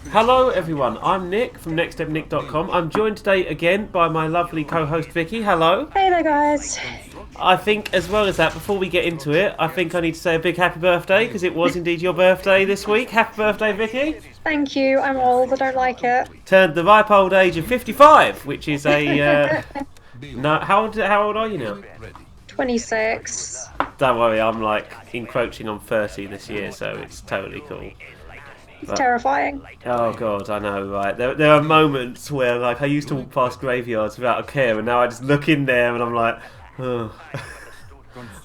Hello everyone, I'm Nick from nextstepnick.com. I'm joined today again by my lovely co-host Vicky. Hello. Hey there, guys. I think as well as that, before we get into it, I think I need to say a big happy birthday because it was indeed your birthday this week. Happy birthday, Vicky. Thank you. I'm old. I don't like it. Turned the ripe old age of 55, which is a... no, how old are you now? 26. Don't worry, I'm like encroaching on 30 this year, so it's totally cool. It's terrifying. Oh god, I know, right? There are moments where like I used to walk past graveyards without a care, and now I just look in there and I'm like, oh.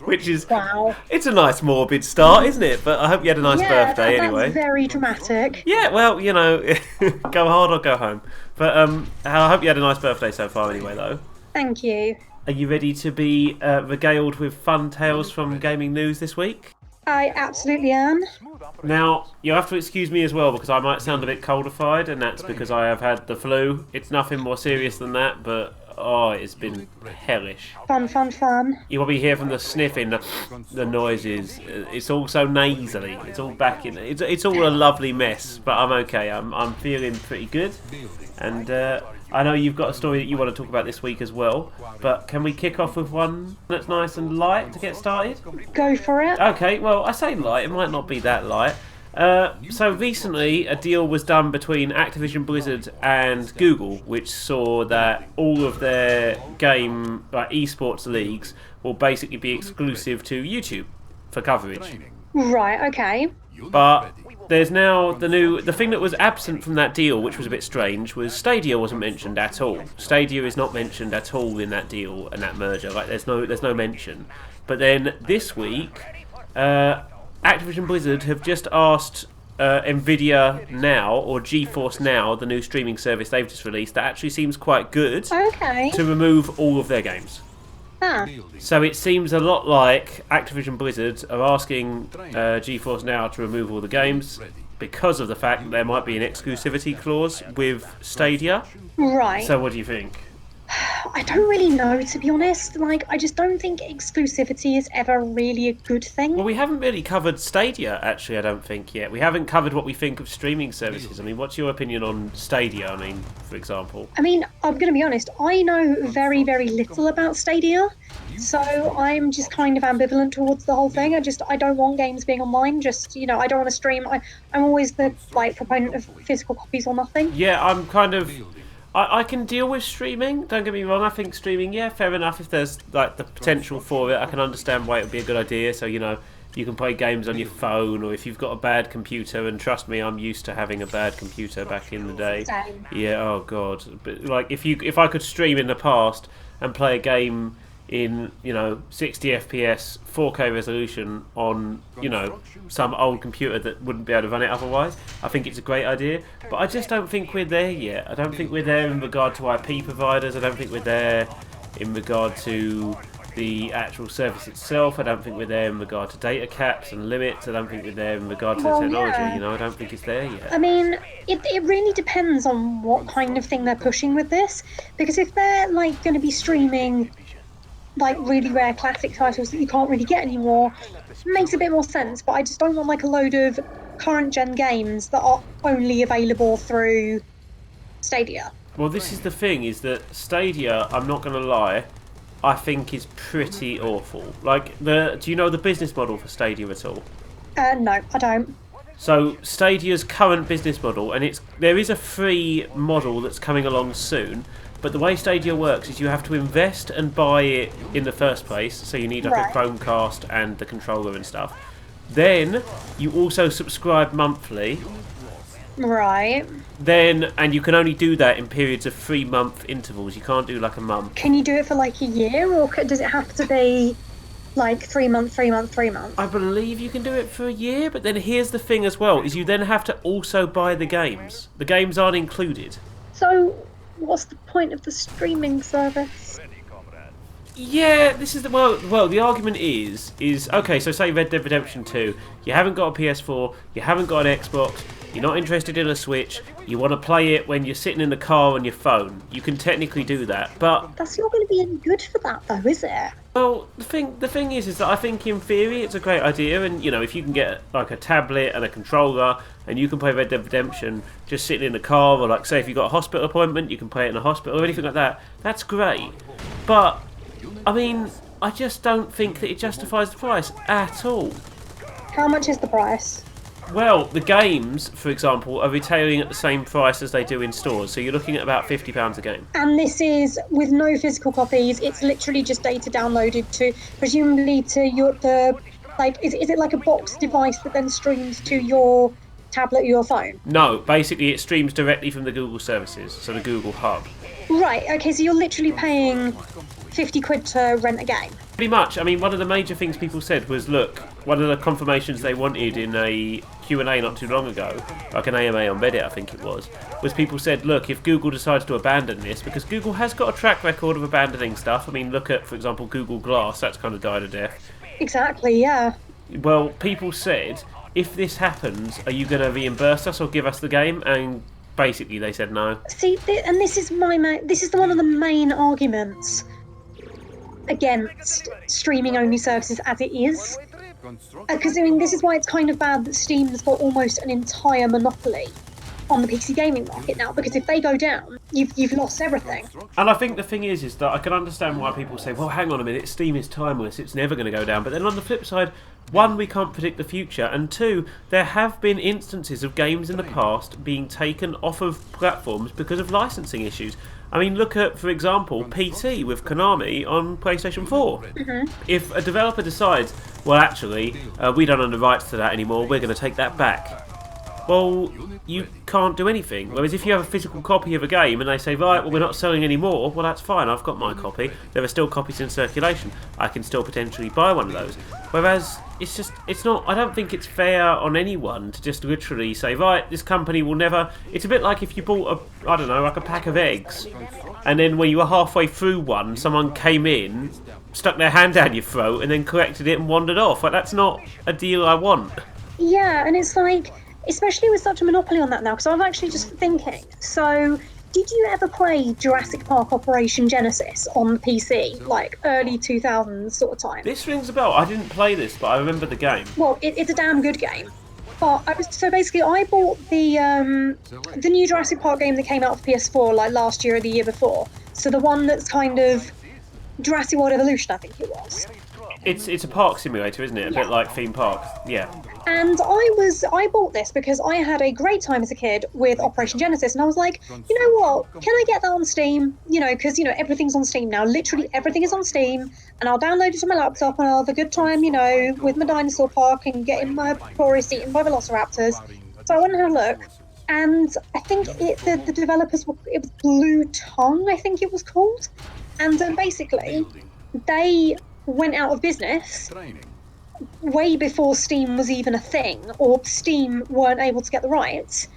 Which is, Wow. it's a nice morbid start, isn't it? But I hope you had a nice birthday that's anyway. very dramatic. Yeah, well, you know, go hard or go home. But I hope you had a nice birthday so far anyway, though. Thank you. Are you ready to be regaled with fun tales from gaming news this week? I absolutely am. Now, you have to excuse me as well because I might sound a bit coldified, and that's because I have had the flu. It's nothing more serious than that, but oh, it's been hellish. Fun, fun, fun. You probably hear from the sniffing, the noises. It's all so nasally. It's all back in. It's all a lovely mess, but I'm okay. I'm feeling pretty good, and I know you've got a story that you want to talk about this week as well. But can we kick off with one that's nice and light to get started? Go for it. Okay, well, I say light, it might not be that light. So recently, a deal was done between Activision Blizzard and Google, which saw that all of their game, like esports leagues, will basically be exclusive to YouTube for coverage. Right, okay. But there's now the thing that was absent from that deal, which was a bit strange, was Stadia wasn't mentioned at all. Stadia is not mentioned at all in that deal and that merger. Like there's no mention. But then this week, Activision Blizzard have just asked Nvidia Now or GeForce Now, the new streaming service they've just released, that actually seems quite good, Okay. to remove all of their games. Ah. So it seems a lot like Activision Blizzard are asking GeForce Now to remove all the games because of the fact that there might be an exclusivity clause with Stadia. Right. So what do you think? I don't really know, to be honest. Like, I just don't think exclusivity is ever really a good thing. Well, we haven't really covered Stadia, actually, I don't think, yet. We haven't covered what we think of streaming services. I mean, what's your opinion on Stadia, I mean, for example? I mean, I'm going to be honest, I know very, very little about Stadia, so I'm just kind of ambivalent towards the whole thing. I don't want games being online, I don't want to stream. I'm always the, proponent of physical copies or nothing. Yeah, I'm kind of... I can deal with streaming, don't get me wrong, I think streaming, yeah, fair enough, if there's, like, the potential for it, I can understand why it would be a good idea, so, you know, you can play games on your phone, or if you've got a bad computer, and trust me, I'm used to having a bad computer back in the day. Same. Yeah, oh god. But like if I could stream in the past and play a game in, 60 FPS, 4K resolution on, some old computer that wouldn't be able to run it otherwise, I think it's a great idea. But I just don't think we're there yet. I don't think we're there in regard to IP providers. I don't think we're there in regard to the actual service itself. I don't think we're there in regard to data caps and limits. I don't think we're there in regard to the technology. Yeah. I don't think it's there yet. I mean, it really depends on what kind of thing they're pushing with this. Because if they're, going to be streaming, really rare classic titles that you can't really get anymore, it makes a bit more sense. But I just don't want, a load of current-gen games that are only available through Stadia. Well, this is the thing, is that Stadia, I'm not going to lie, I think is pretty awful. Do you know the business model for Stadia at all? No, I don't. So Stadia's current business model, and there is a free model that's coming along soon, but the way Stadia works is you have to invest and buy it in the first place, so you need Right. a Chromecast and the controller and stuff. Then you also subscribe monthly. Right. And you can only do that in periods of 3-month intervals. You can't do like a month. Can you do it for a year, or does it have to be 3 month, 3 month, 3 month? I believe you can do it for a year, but then here's the thing as well, is you then have to also buy the games. The games aren't included. So, what's the point of the streaming service? Yeah, this is the the argument is okay, so say Red Dead Redemption 2, you haven't got a PS4, you haven't got an Xbox, you're not interested in a Switch, you want to play it when you're sitting in the car on your phone. You can technically do that, but That's not going to be any good for that, though, is it? Well, the thing is that I think in theory it's a great idea, and if you can get like a tablet and a controller, and you can play Red Dead Redemption just sitting in the car, or like say if you got a hospital appointment, you can play it in a hospital or anything like that. That's great, but I mean, I just don't think that it justifies the price at all. How much is the price? Well, the games, for example, are retailing at the same price as they do in stores, so you're looking at about £50 a game. And this is with no physical copies. It's literally just data downloaded to, presumably to is it like a box device that then streams to your tablet or your phone? No, basically it streams directly from the Google services, so the Google Hub. Right, okay, so you're literally paying 50 quid to rent a game. Pretty much. I mean, one of the major things people said was, look, one of the confirmations they wanted in a Q&A not too long ago, like an AMA on Reddit I think it was people said, look, if Google decides to abandon this, because Google has got a track record of abandoning stuff. I mean, look at, for example, Google Glass, that's kind of died a death. Exactly, yeah. Well, people said, if this happens, are you going to reimburse us or give us the game? And basically they said no. See, and this is one of the main arguments against streaming-only services as it is. Because, I mean, this is why it's kind of bad that Steam's got almost an entire monopoly on the PC gaming market now, because if they go down, you've lost everything. And I think the thing is that I can understand why people say, well, hang on a minute, Steam is timeless, it's never going to go down. But then on the flip side, one, we can't predict the future, and two, there have been instances of games in the past being taken off of platforms because of licensing issues. I mean, look at, for example, PT with Konami on PlayStation 4. Mm-hmm. If a developer decides, well, actually, we don't own the rights to that anymore, we're going to take that back. Well, you can't do anything. Whereas if you have a physical copy of a game and they say, right, well, we're not selling anymore, well, that's fine, I've got my copy. There are still copies in circulation. I can still potentially buy one of those. Whereas it's not, I don't think it's fair on anyone to just literally say, right, this company will never. It's a bit like if you bought like a pack of eggs, and then when you were halfway through one, someone came in, stuck their hand down your throat, and then collected it and wandered off. Like, that's not a deal I want. Yeah, and it's like, especially with such a monopoly on that now, because I'm actually just thinking, so did you ever play Jurassic Park Operation Genesis on PC, like early 2000s sort of time? This rings a bell. I didn't play this, but I remember the game. Well, it's a damn good game. But I bought the new Jurassic Park game that came out for PS4 like last year or the year before. So the one that's kind of Jurassic World Evolution, I think it was. It's a park simulator, isn't it? A bit like theme parks. Yeah. And I bought this because I had a great time as a kid with Operation Genesis, and I was like, you know what, can I get that on Steam? Because everything's on Steam now. Literally everything is on Steam, and I'll download it to my laptop, and I'll have a good time, with my dinosaur park and getting my tourist eaten by velociraptors. So I went and had a look, and I think the developers it was Blue Tongue, I think it was called, and basically they went out of business way before Steam was even a thing, or Steam weren't able to get the rights.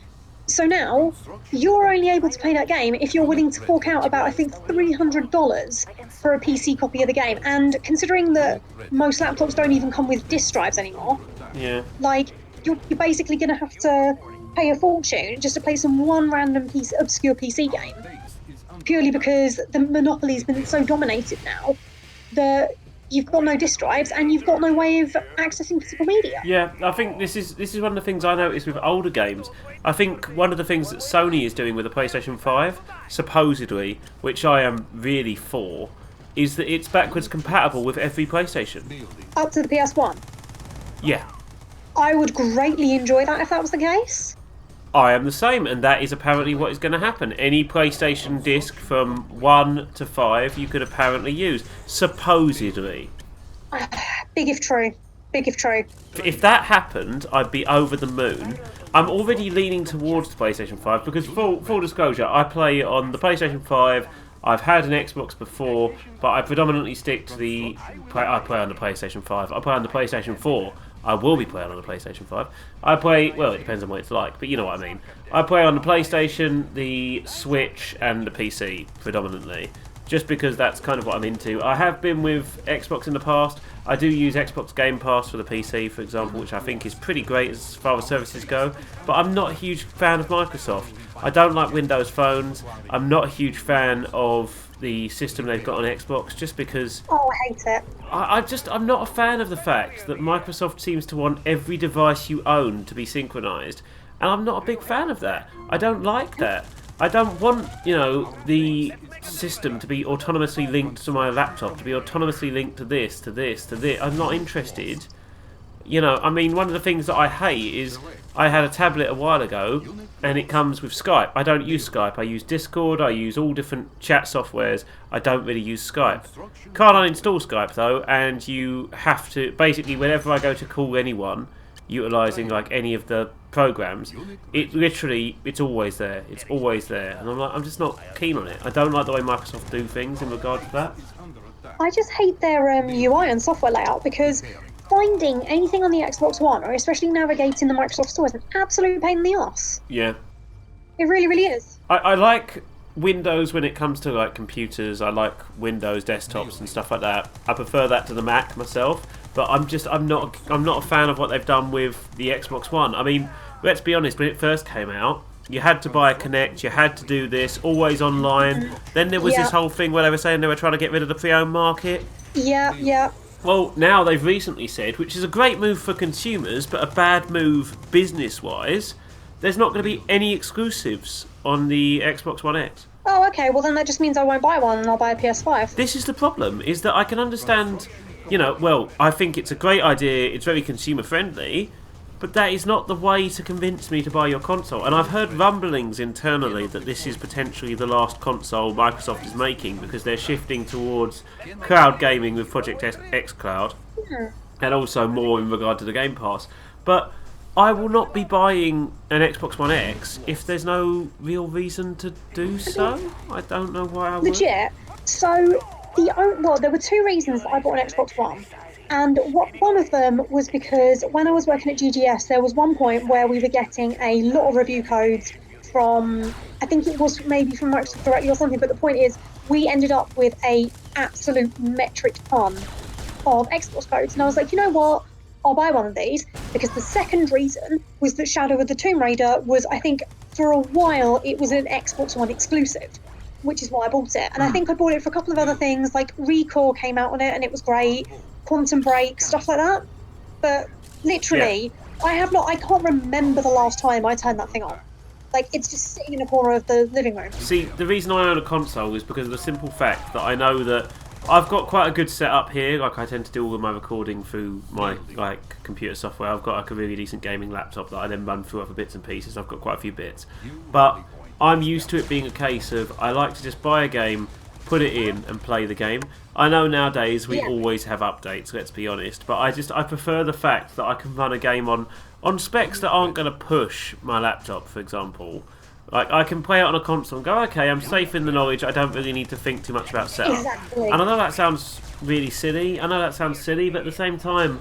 So now you're only able to play that game if you're willing to fork out about, I think, $300 for a PC copy of the game. And considering that most laptops don't even come with disk drives anymore, like you're basically going to have to pay a fortune just to play one random obscure PC game, purely because the monopoly's been so dominated now that you've got no disk drives and you've got no way of accessing physical media. Yeah, I think this is one of the things I noticed with older games. I think one of the things that Sony is doing with the PlayStation 5, supposedly, which I am really for, is that it's backwards compatible with every PlayStation. Up to the PS1? Yeah. I would greatly enjoy that if that was the case. I am the same, and that is apparently what is going to happen. Any PlayStation disc from 1 to 5 you could apparently use, supposedly. Big if true. Big if true. If that happened, I'd be over the moon. I'm already leaning towards the PlayStation 5 because, full disclosure, I play on the PlayStation 5. I've had an Xbox before, but I predominantly stick to I play on the PlayStation 5. I play on the PlayStation 4. I will be playing on the PlayStation 5. I play, well, it depends on what it's like, but you know what I mean. I play on the PlayStation, the Switch, and the PC, predominantly. just because that's kind of what I'm into. I have been with Xbox in the past. I do use Xbox Game Pass for the PC, for example, which I think is pretty great as far as services go. But I'm not a huge fan of Microsoft. I don't like Windows phones. I'm not a huge fan of the system they've got on Xbox, just because... Oh, I hate it. I'm not a fan of the fact that Microsoft seems to want every device you own to be synchronized. And I'm not a big fan of that. I don't like that. I don't want, the system to be autonomously linked to my laptop, to be autonomously linked to this, to this, to this. I'm not interested. One of the things that I hate is I had a tablet a while ago and it comes with Skype. I don't use Skype. I use Discord. I use all different chat softwares. I don't really use Skype. Can't uninstall Skype though, and you have to, basically whenever I go to call anyone, utilising like any of the programs, it's always there. It's always there, and I'm just not keen on it. I don't like the way Microsoft do things in regard to that. I just hate their UI and software layout, because finding anything on the Xbox One, or especially navigating the Microsoft Store, is an absolute pain in the ass. Yeah, it really, really is. I like Windows when it comes to like computers. I like Windows desktops and stuff like that. I prefer that to the Mac myself. But I'm not a fan of what they've done with the Xbox One. I mean, let's be honest, when it first came out, you had to buy a Kinect, you had to do this, always online. Then there was this whole thing where they were saying they were trying to get rid of the pre-owned market. Yeah. Well, now they've recently said, which is a great move for consumers, but a bad move business-wise, there's not going to be any exclusives on the Xbox One X. Oh, okay, well then that just means I won't buy one and I'll buy a PS5. This is the problem, is that I can understand... I think it's a great idea, it's very consumer friendly, but that is not the way to convince me to buy your console. And I've heard rumblings internally that this is potentially the last console Microsoft is making, because they're shifting towards cloud gaming with Project X Cloud, and also more in regard to the Game Pass. But I will not be buying an Xbox One X if there's no real reason to do so. I don't know why I would. Legit. So... there were two reasons that I bought an Xbox One, and one of them was because when I was working at GGS, there was one point where we were getting a lot of review codes from, I think it was maybe from Microsoft directly or something, but the point is, we ended up with a absolute metric ton of Xbox codes, and I was like, you know what, I'll buy one of these, because the second reason was that Shadow of the Tomb Raider was, I think, for a while, it was an Xbox One exclusive, which is why I bought it. And I think I bought it for a couple of other things, like Recore came out on it and it was great, Quantum Break, stuff like that. But literally, I can't remember the last time I turned that thing on. Like, it's just sitting in a corner of the living room. See, the reason I own a console is because of the simple fact that I know that I've got quite a good setup here. Like, I tend to do all of my recording through my computer software. I've got like a really decent gaming laptop that I then run through other bits and pieces. I've got quite a few bits. But I'm used to it being a case of I like to just buy a game, put it in and play the game. I know nowadays we always have updates, let's be honest, but I prefer the fact that I can run a game on specs that aren't going to push my laptop, for example. Like, I can play it on a console and go, okay, I'm safe in the knowledge, I don't really need to think too much about setup. Exactly. And I know that sounds really silly, but at the same time,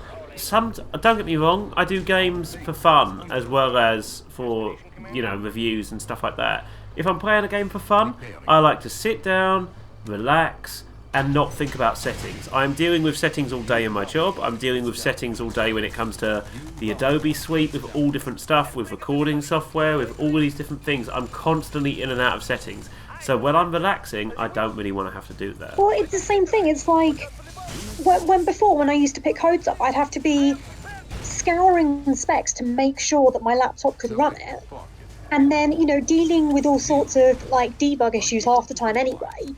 don't get me wrong, I do games for fun as well as for, reviews and stuff like that. If I'm playing a game for fun, I like to sit down, relax, and not think about settings. I'm dealing with settings all day in my job. I'm dealing with settings all day when it comes to the Adobe suite, with all different stuff, with recording software, with all these different things. I'm constantly in and out of settings. So when I'm relaxing, I don't really want to have to do that. Well, it's the same thing. It's like when I used to pick codes up, I'd have to be scouring the specs to make sure that my laptop could run it. And then, dealing with all sorts of debug issues half the time anyway.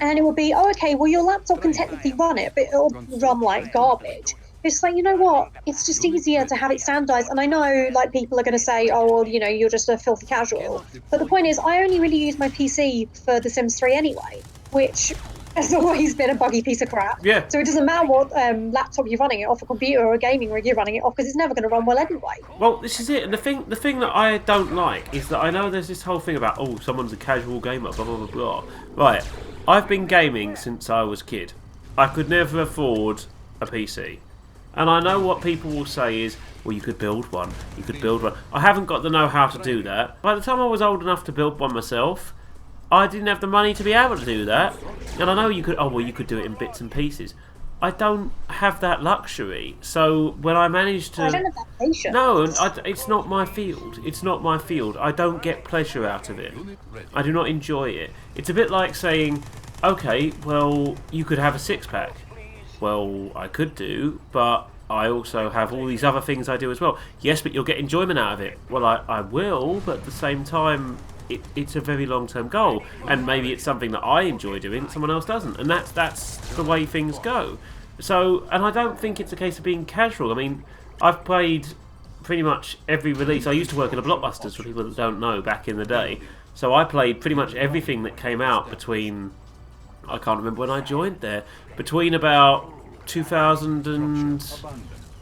And it will be, okay, well, your laptop can technically run it, but it'll run like garbage. It's like, you know what? It's just easier to have it standardized. And I know, people are going to say, oh, well, you're just a filthy casual. But the point is, I only really use my PC for The Sims 3 anyway, which has always been a buggy piece of crap. Yeah. So it doesn't matter what laptop you're running it off, a computer or a gaming rig you're running it off, because it's never going to run well anyway. Well, this is it. And the thing that I don't like is that I know there's this whole thing about, oh, someone's a casual gamer, blah, blah, blah, blah. Right. I've been gaming since I was a kid. I could never afford a PC. And I know what people will say is, well, you could build one. I haven't got the know-how to do that. By the time I was old enough to build one myself, I didn't have the money to be able to do that. And I know you could. Oh well, you could do it in bits and pieces. I don't have that luxury. So when I managed to, I don't have that patience. no, it's not my field. It's not my field. I don't get pleasure out of it. I do not enjoy it. It's a bit like saying, okay, well, you could have a six-pack. Well, I could do, but I also have all these other things I do as well. Yes, but you'll get enjoyment out of it. Well, I will, but at the same time, it's a very long-term goal, and maybe it's something that I enjoy doing that someone else doesn't, and that's the way things go. So, and I don't think it's a case of being casual. I mean, I've played pretty much every release. I used to work in a Blockbusters, for people that don't know, back in the day. So I played pretty much everything that came out between, I can't remember when I joined there, between about 2000 and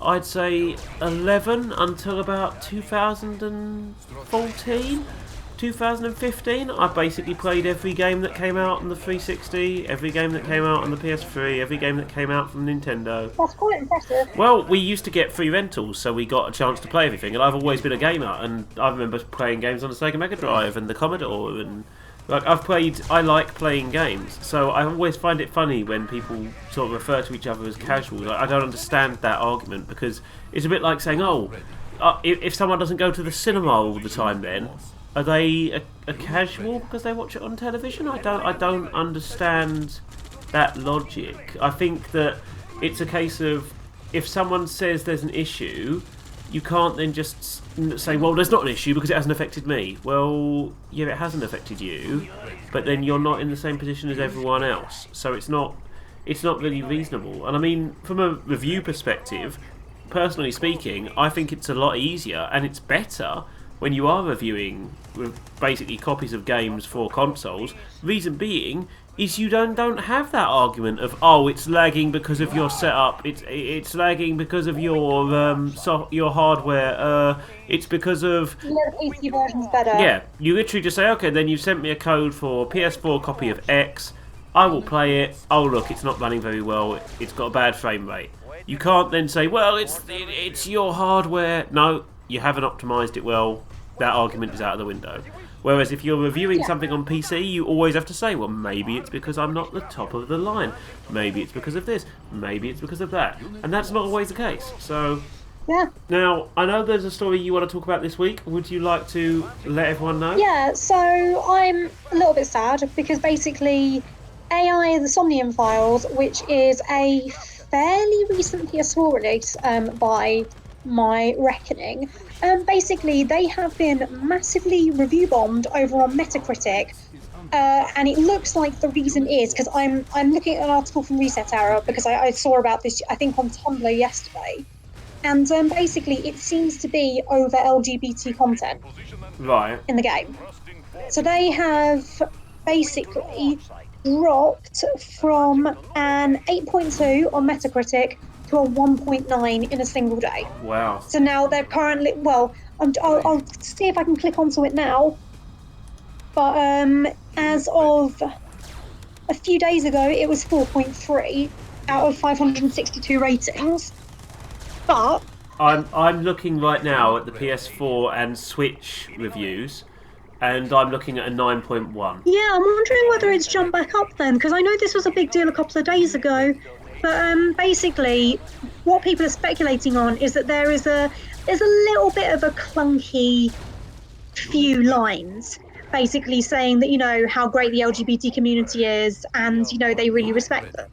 I'd say 11 until about 2014, 2015. I basically played every game that came out on the 360, every game that came out on the PS3, every game that came out from Nintendo. That's quite impressive. Well, we used to get free rentals, so we got a chance to play everything, and I've always been a gamer, and I remember playing games on the Sega Mega Drive and the Commodore, and like I like playing games, so I always find it funny when people sort of refer to each other as casual. Like, I don't understand that argument, because it's a bit like saying, if someone doesn't go to the cinema all the time, then are they a casual because they watch it on television? I don't understand that logic. I think that it's a case of, if someone says there's an issue, you can't then just say, well, there's not an issue because it hasn't affected me. Well, yeah, it hasn't affected you, but then you're not in the same position as everyone else. So it's not really reasonable. And I mean, from a review perspective, personally speaking, I think it's a lot easier and it's better when you are reviewing basically copies of games for consoles. Reason being is you don't have that argument of, oh, it's lagging because of your setup, it's lagging because of your your hardware, it's because of, Yeah, the PC version's better. yeah, you literally just say, okay, then you sent me a code for a PS4 copy of X, I will play it, oh look, it's not running very well, it's got a bad frame rate. You can't then say, well, it's your hardware. No, you haven't optimised it well. That argument is out of the window. Whereas if you're reviewing something on PC, you always have to say, well, maybe it's because I'm not the top of the line. Maybe it's because of this. Maybe it's because of that. And that's not always the case. So, Yeah. now, I know there's a story you want to talk about this week. Would you like to let everyone know? Yeah, so I'm a little bit sad because basically AI, the Somnium Files, which is a fairly recent PS4 release by my reckoning, basically they have been massively review bombed over on Metacritic, and it looks like the reason is because I'm looking at an article from Reset Era because I saw about this, I think, on Tumblr yesterday, and basically it seems to be over LGBT content Right. in the game. So they have basically dropped from an 8.2 on Metacritic to a 1.9 in a single day. Wow. So now they're currently, well, I'll see if I can click onto it now. But as of a few days ago, it was 4.3 out of 562 ratings. But I'm looking right now at the PS4 and Switch reviews, and I'm looking at a 9.1. yeah, I'm wondering whether it's jumped back up then, because I know this was a big deal a couple of days ago. But basically, what people are speculating on is that there's a little bit of a clunky few lines, basically saying that, you know, how great the LGBT community is, and, you know, they really respect them.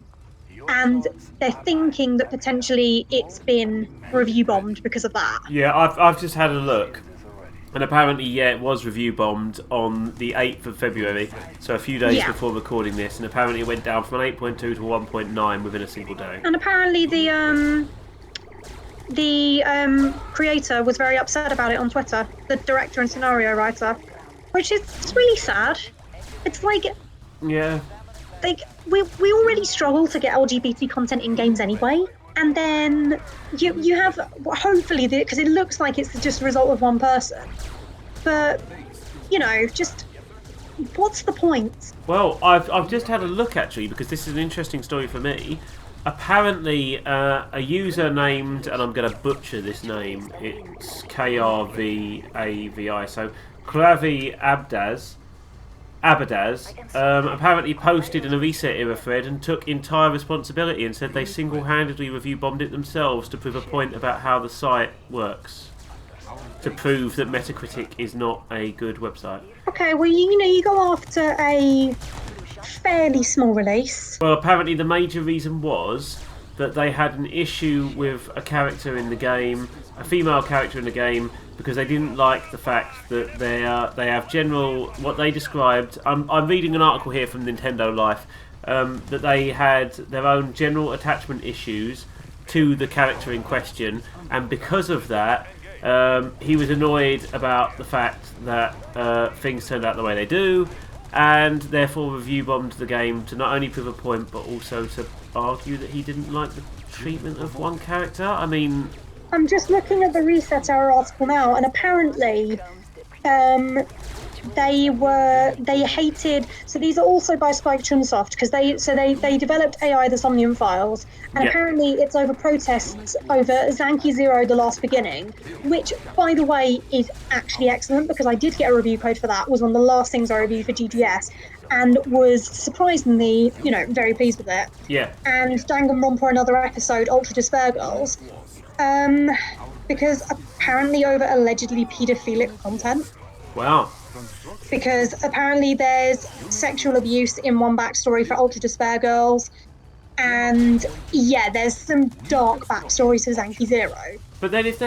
And they're thinking that potentially it's been review bombed because of that. Yeah, I've just had a look. And apparently, yeah, it was review bombed on the 8th of February, so a few days before recording this, and apparently it went down from an 8.2 to 1.9 within a single day. And apparently the creator was very upset about it on Twitter, the director and scenario writer, which is really sad. It's like, Yeah. we already struggle to get LGBT content in games anyway, and then you have, hopefully, because it looks like it's just a result of one person, but, you know, just what's the point? Well, I've just had a look, actually, because this is an interesting story for me. Apparently, a user named, and I'm going to butcher this name, it's KRVAVI, so Kravi Abdaz, Abadaz apparently posted in a reset era thread and took entire responsibility and said they single-handedly review bombed it themselves to prove a point about how the site works, to prove that Metacritic is not a good website. Okay, well, you go after a fairly small release. Well, apparently the major reason was that they had an issue with a character in the game, a female character in the game, because they didn't like the fact that they have general, what they described. I'm reading an article here from Nintendo Life, that they had their own general attachment issues to the character in question, and because of that, he was annoyed about the fact that things turned out the way they do, and therefore review bombed the game to not only prove a point but also to argue that he didn't like the treatment of one character. I mean, I'm just looking at the Reset Hour article now, and apparently they hated. So these are also by Spiketrunsoft, because they developed AI, the Somnium Files, and apparently it's over protests over Zanki Zero: The Last Beginning, which, by the way, is actually excellent, because I did get a review code for that. It was one of the last things I reviewed for GGS, and was surprisingly, very pleased with it. Yeah. And Danganronpa, another episode, Ultra Despair Girls. Because apparently over allegedly paedophilic content. Wow. Because apparently there's sexual abuse in one backstory for Ultra Despair Girls, and there's some dark backstories for Zanki Zero. But then if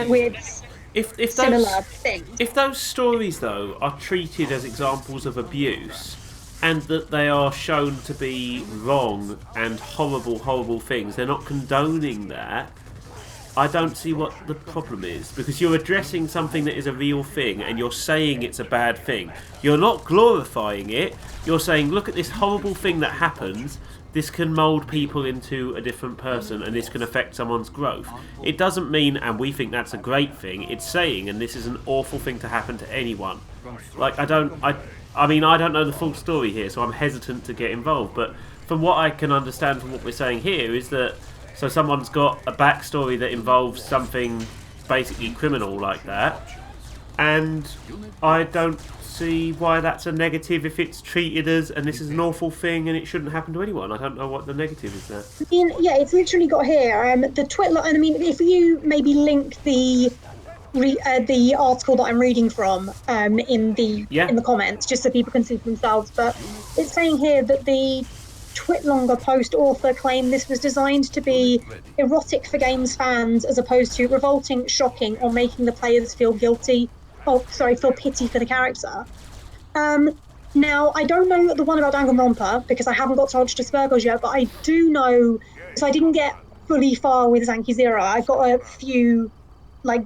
similar things. If those stories though are treated as examples of abuse, and that they are shown to be wrong and horrible things, they're not condoning that. I don't see what the problem is, because you're addressing something that is a real thing and you're saying it's a bad thing. You're not glorifying it. You're saying, look at this horrible thing that happens. This can mould people into a different person and this can affect someone's growth. It doesn't mean, and we think that's a great thing, it's saying, and this is an awful thing to happen to anyone. Like, I don't know the full story here, so I'm hesitant to get involved, but from what I can understand from what we're saying here is that so someone's got a backstory that involves something basically criminal like that, and I don't see why that's a negative if it's treated as, and this is an awful thing and it shouldn't happen to anyone. I don't know what the negative is there. I mean, it's literally got here, the Twitler, and I mean, if you maybe link the article that I'm reading from in the comments, just so people can see for themselves, but it's saying here that the Twitlonger post author claimed this was designed to be erotic for games fans as opposed to revolting, shocking, or making the players feel pity for the character. Now, I don't know the one about Danganronpa because I haven't got to Ultra Despair Girls yet, but I do know, because I didn't get fully far with Zanki Zero. I got a few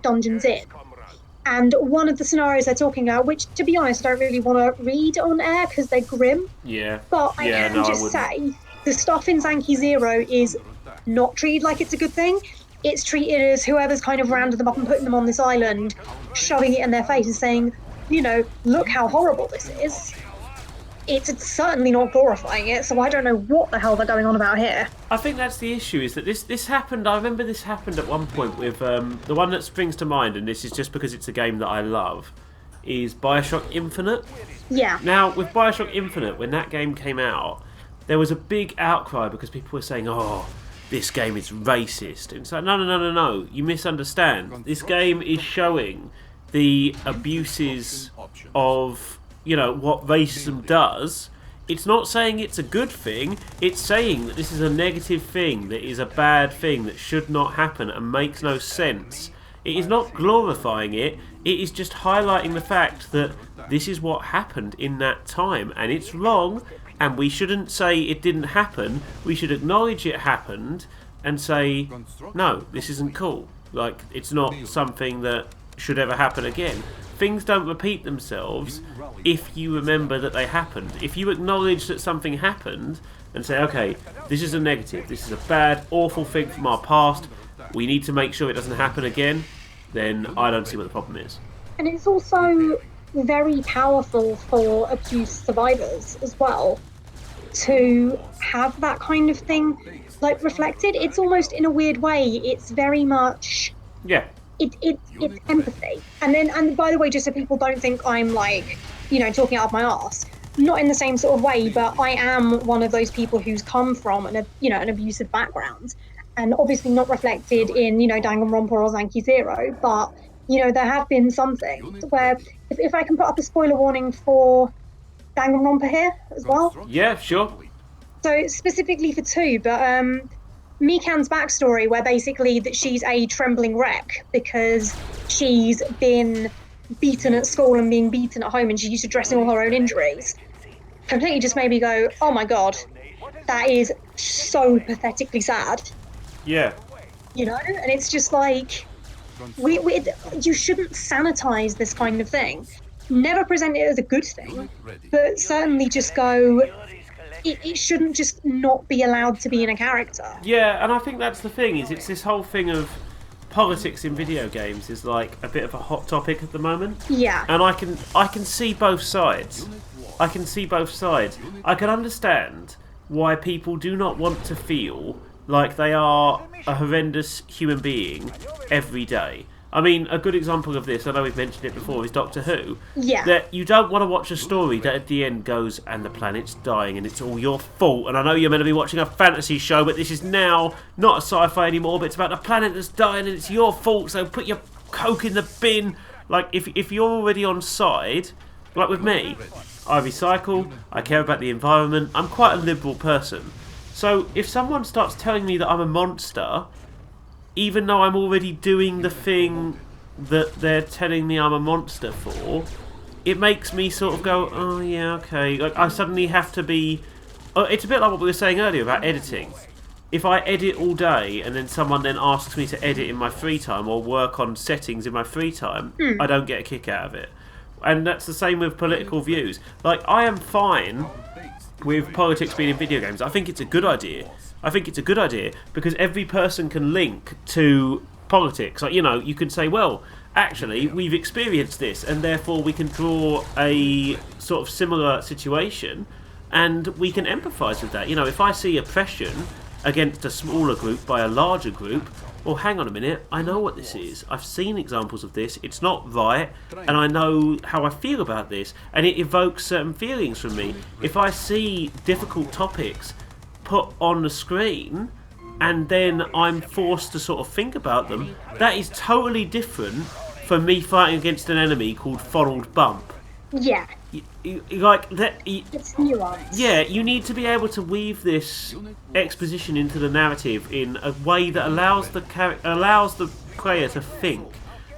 dungeons in. And one of the scenarios they're talking about, which, to be honest, I don't really want to read on air because they're grim. Yeah. But I can just say, the stuff in Zanki Zero is not treated like it's a good thing. It's treated as whoever's kind of rounded them up and putting them on this island, shoving it in their face and saying, look how horrible this is. It's certainly not glorifying it, so I don't know what the hell they're going on about here. I think that's the issue, is that this happened, I remember this happened at one point with, the one that springs to mind, and this is just because it's a game that I love, is Bioshock Infinite. Yeah. Now, with Bioshock Infinite, when that game came out, there was a big outcry because people were saying, oh, this game is racist. And it's like, no, you misunderstand. This game is showing the abuses of what racism does. It's not saying it's a good thing, it's saying that this is a negative thing, that is a bad thing, that should not happen and makes no sense. It is not glorifying it, it is just highlighting the fact that this is what happened in that time, and it's wrong, and we shouldn't say it didn't happen, we should acknowledge it happened and say, no, this isn't cool. It's not something that should ever happen again. Things don't repeat themselves if you remember that they happened. If you acknowledge that something happened and say, okay, this is a negative, this is a bad, awful thing from our past, we need to make sure it doesn't happen again, then I don't see what the problem is. And it's also very powerful for abuse survivors as well to have that kind of thing reflected. It's almost, in a weird way, it's very much... Yeah. It's empathy. And by the way, just so people don't think I'm talking out of my arse, not in the same sort of way, but I am one of those people who's come from an abusive background, and obviously not reflected in Danganronpa or Zanki Zero, but there have been some things where if I can put up a spoiler warning for Danganronpa here as well. Yeah, sure. So specifically for two, but Mikan's backstory, where basically that she's a trembling wreck because she's been beaten at school and being beaten at home, and she's used to dressing all her own injuries, completely just made me go, oh my god, that is so pathetically sad. Yeah. And it's just like, you shouldn't sanitize this kind of thing. Never present it as a good thing, but certainly just go, it shouldn't just not be allowed to be in a character. Yeah, and I think that's the thing, is it's this whole thing of politics in video games is like a bit of a hot topic at the moment. Yeah. And I can see both sides. I can understand why people do not want to feel like they are a horrendous human being every day. I mean, a good example of this, I know we've mentioned it before, is Doctor Who. Yeah. That you don't want to watch a story that at the end goes, and the planet's dying and it's all your fault. And I know you're meant to be watching a fantasy show, but this is now not a sci-fi anymore, but it's about the planet that's dying and it's your fault, so put your Coke in the bin. Like, if you're already on side, like with me, I recycle, I care about the environment, I'm quite a liberal person. So if someone starts telling me that I'm a monster, even though I'm already doing the thing that they're telling me I'm a monster for, it makes me sort of go, oh yeah, okay. Like, I suddenly have to be... It's a bit like what we were saying earlier about editing. If I edit all day and then someone then asks me to edit in my free time or work on settings in my free time, I don't get a kick out of it. And that's the same with political views. Like, I am fine with politics being in video games. I think it's a good idea. Because every person can link to politics. Like, you can say, well, actually, we've experienced this, and therefore we can draw a sort of similar situation, and we can empathise with that. If I see oppression against a smaller group by a larger group, well, hang on a minute, I know what this is. I've seen examples of this. It's not right, and I know how I feel about this, and it evokes certain feelings from me. If I see difficult topics put on the screen and then I'm forced to sort of think about them, that is totally different from me fighting against an enemy called Donald Bump. Yeah. Like that. It's nuanced. Yeah, you need to be able to weave this exposition into the narrative in a way that allows the player to think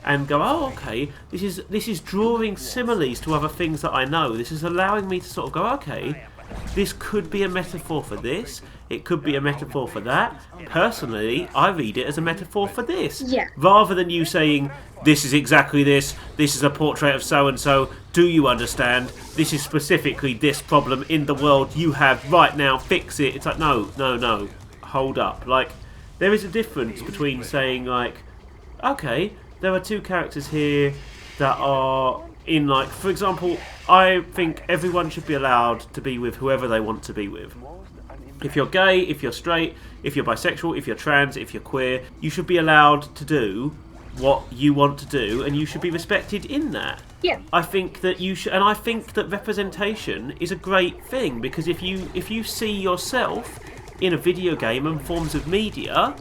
and go, oh, okay, this is drawing similes to other things that I know. This is allowing me to sort of go, okay, this could be a metaphor for this. It could be a metaphor for that. Personally, I read it as a metaphor for this. Yeah. Rather than you saying, this is exactly this. This is a portrait of so-and-so. Do you understand? This is specifically this problem in the world you have right now. Fix it. It's like, no. Hold up. Like, there is a difference between saying, like, okay, there are two characters here that are in, like, for example, I think everyone should be allowed to be with whoever they want to be with. If you're gay, if you're straight, if you're bisexual, if you're trans, if you're queer, you should be allowed to do what you want to do, and you should be respected in that. Yeah. I think that you should, and I think that representation is a great thing, because if you see yourself in a video game and forms of media,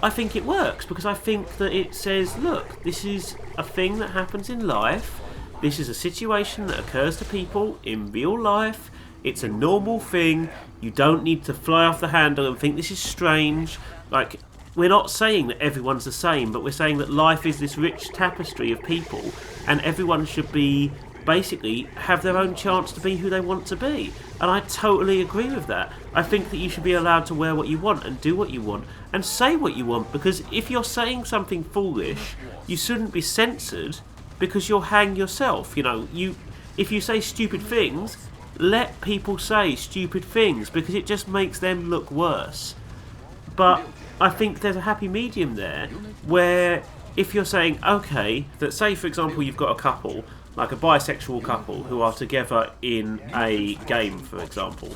I think it works, because I think that it says, look, this is a thing that happens in life. This is a situation that occurs to people in real life. It's a normal thing. You don't need to fly off the handle and think this is strange. Like, we're not saying that everyone's the same, but we're saying that life is this rich tapestry of people, and everyone should be, basically, have their own chance to be who they want to be. And I totally agree with that. I think that you should be allowed to wear what you want and do what you want and say what you want, because if you're saying something foolish, you shouldn't be censored, because you'll hang yourself. If you say stupid things, let people say stupid things, because it just makes them look worse. But I think there's a happy medium there, where if you're saying, okay, that say for example you've got a couple, like a bisexual couple who are together in a game, for example,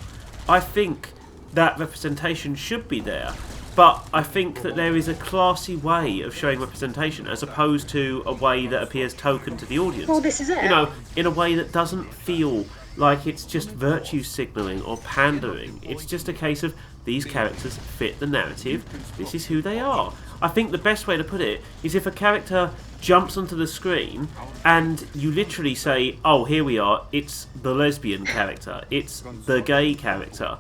I think that representation should be there. But I think that there is a classy way of showing representation, as opposed to a way that appears token to the audience. Well, this is it. In a way that doesn't feel like it's just virtue signalling or pandering. It's just a case of these characters fit the narrative, this is who they are. I think the best way to put it is if a character jumps onto the screen and you literally say, oh, here we are, it's the lesbian character, it's the gay character.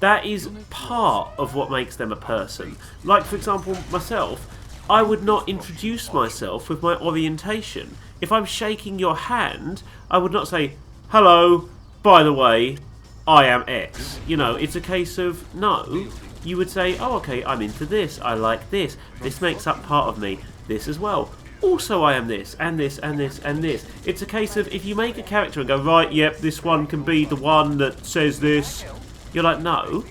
That is part of what makes them a person. Like, for example, myself, I would not introduce myself with my orientation. If I'm shaking your hand, I would not say, hello, by the way, I am X. You know, it's a case of, no, you would say, oh, okay, I'm into this, I like this, this makes up part of me, this as well. Also, I am this, and this, and this, and this. It's a case of, if you make a character and go, right, yep, this one can be the one that says this, you're like, no.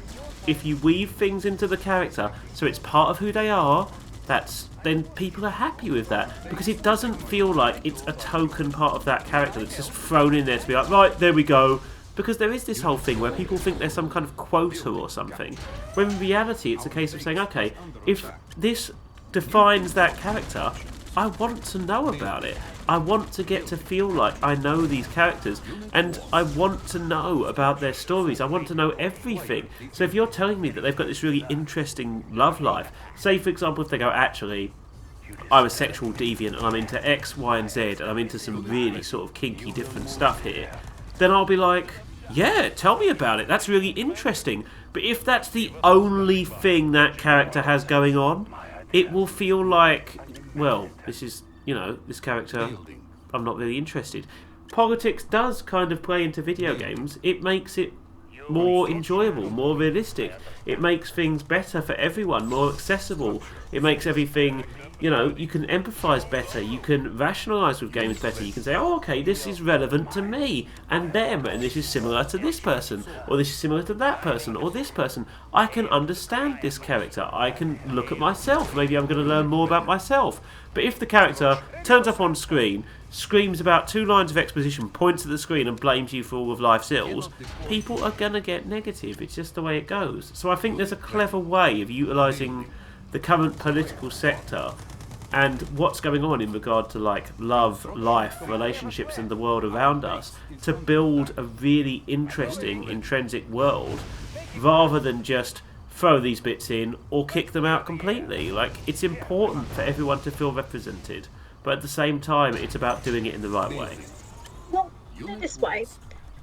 If you weave things into the character so it's part of who they are, then people are happy with that, because it doesn't feel like it's a token part of that character that's just thrown in there to be like, right, there we go. Because there is this whole thing where people think there's some kind of quota or something, when in reality it's a case of saying, okay, if this defines that character, I want to know about it. I want to get to feel like I know these characters, and I want to know about their stories. I want to know everything. So if you're telling me that they've got this really interesting love life, say for example if they go, actually, I'm a sexual deviant and I'm into X, Y and Z and I'm into some really sort of kinky different stuff here, then I'll be like, yeah, tell me about it, that's really interesting. But if that's the only thing that character has going on, it will feel like, well, this is, you know, this character, I'm not really interested. Politics does kind of play into video games. It makes it more enjoyable, more realistic. It makes things better for everyone, more accessible. It makes everything, you know, you can empathise better, you can rationalise with games better. You can say, oh, okay, this is relevant to me and them, and this is similar to this person, or this is similar to that person, or this person. I can understand this character. I can look at myself. Maybe I'm going to learn more about myself. But if the character turns up on screen, screams about 2 lines of exposition, points at the screen and blames you for all of life's ills, people are going to get negative. It's just the way it goes. So I think there's a clever way of utilising the current political sector and what's going on in regard to like love, life, relationships and the world around us to build a really interesting intrinsic world, rather than just throw these bits in or kick them out completely. Like, it's important for everyone to feel represented, but at the same time it's about doing it in the right way. Well, this way,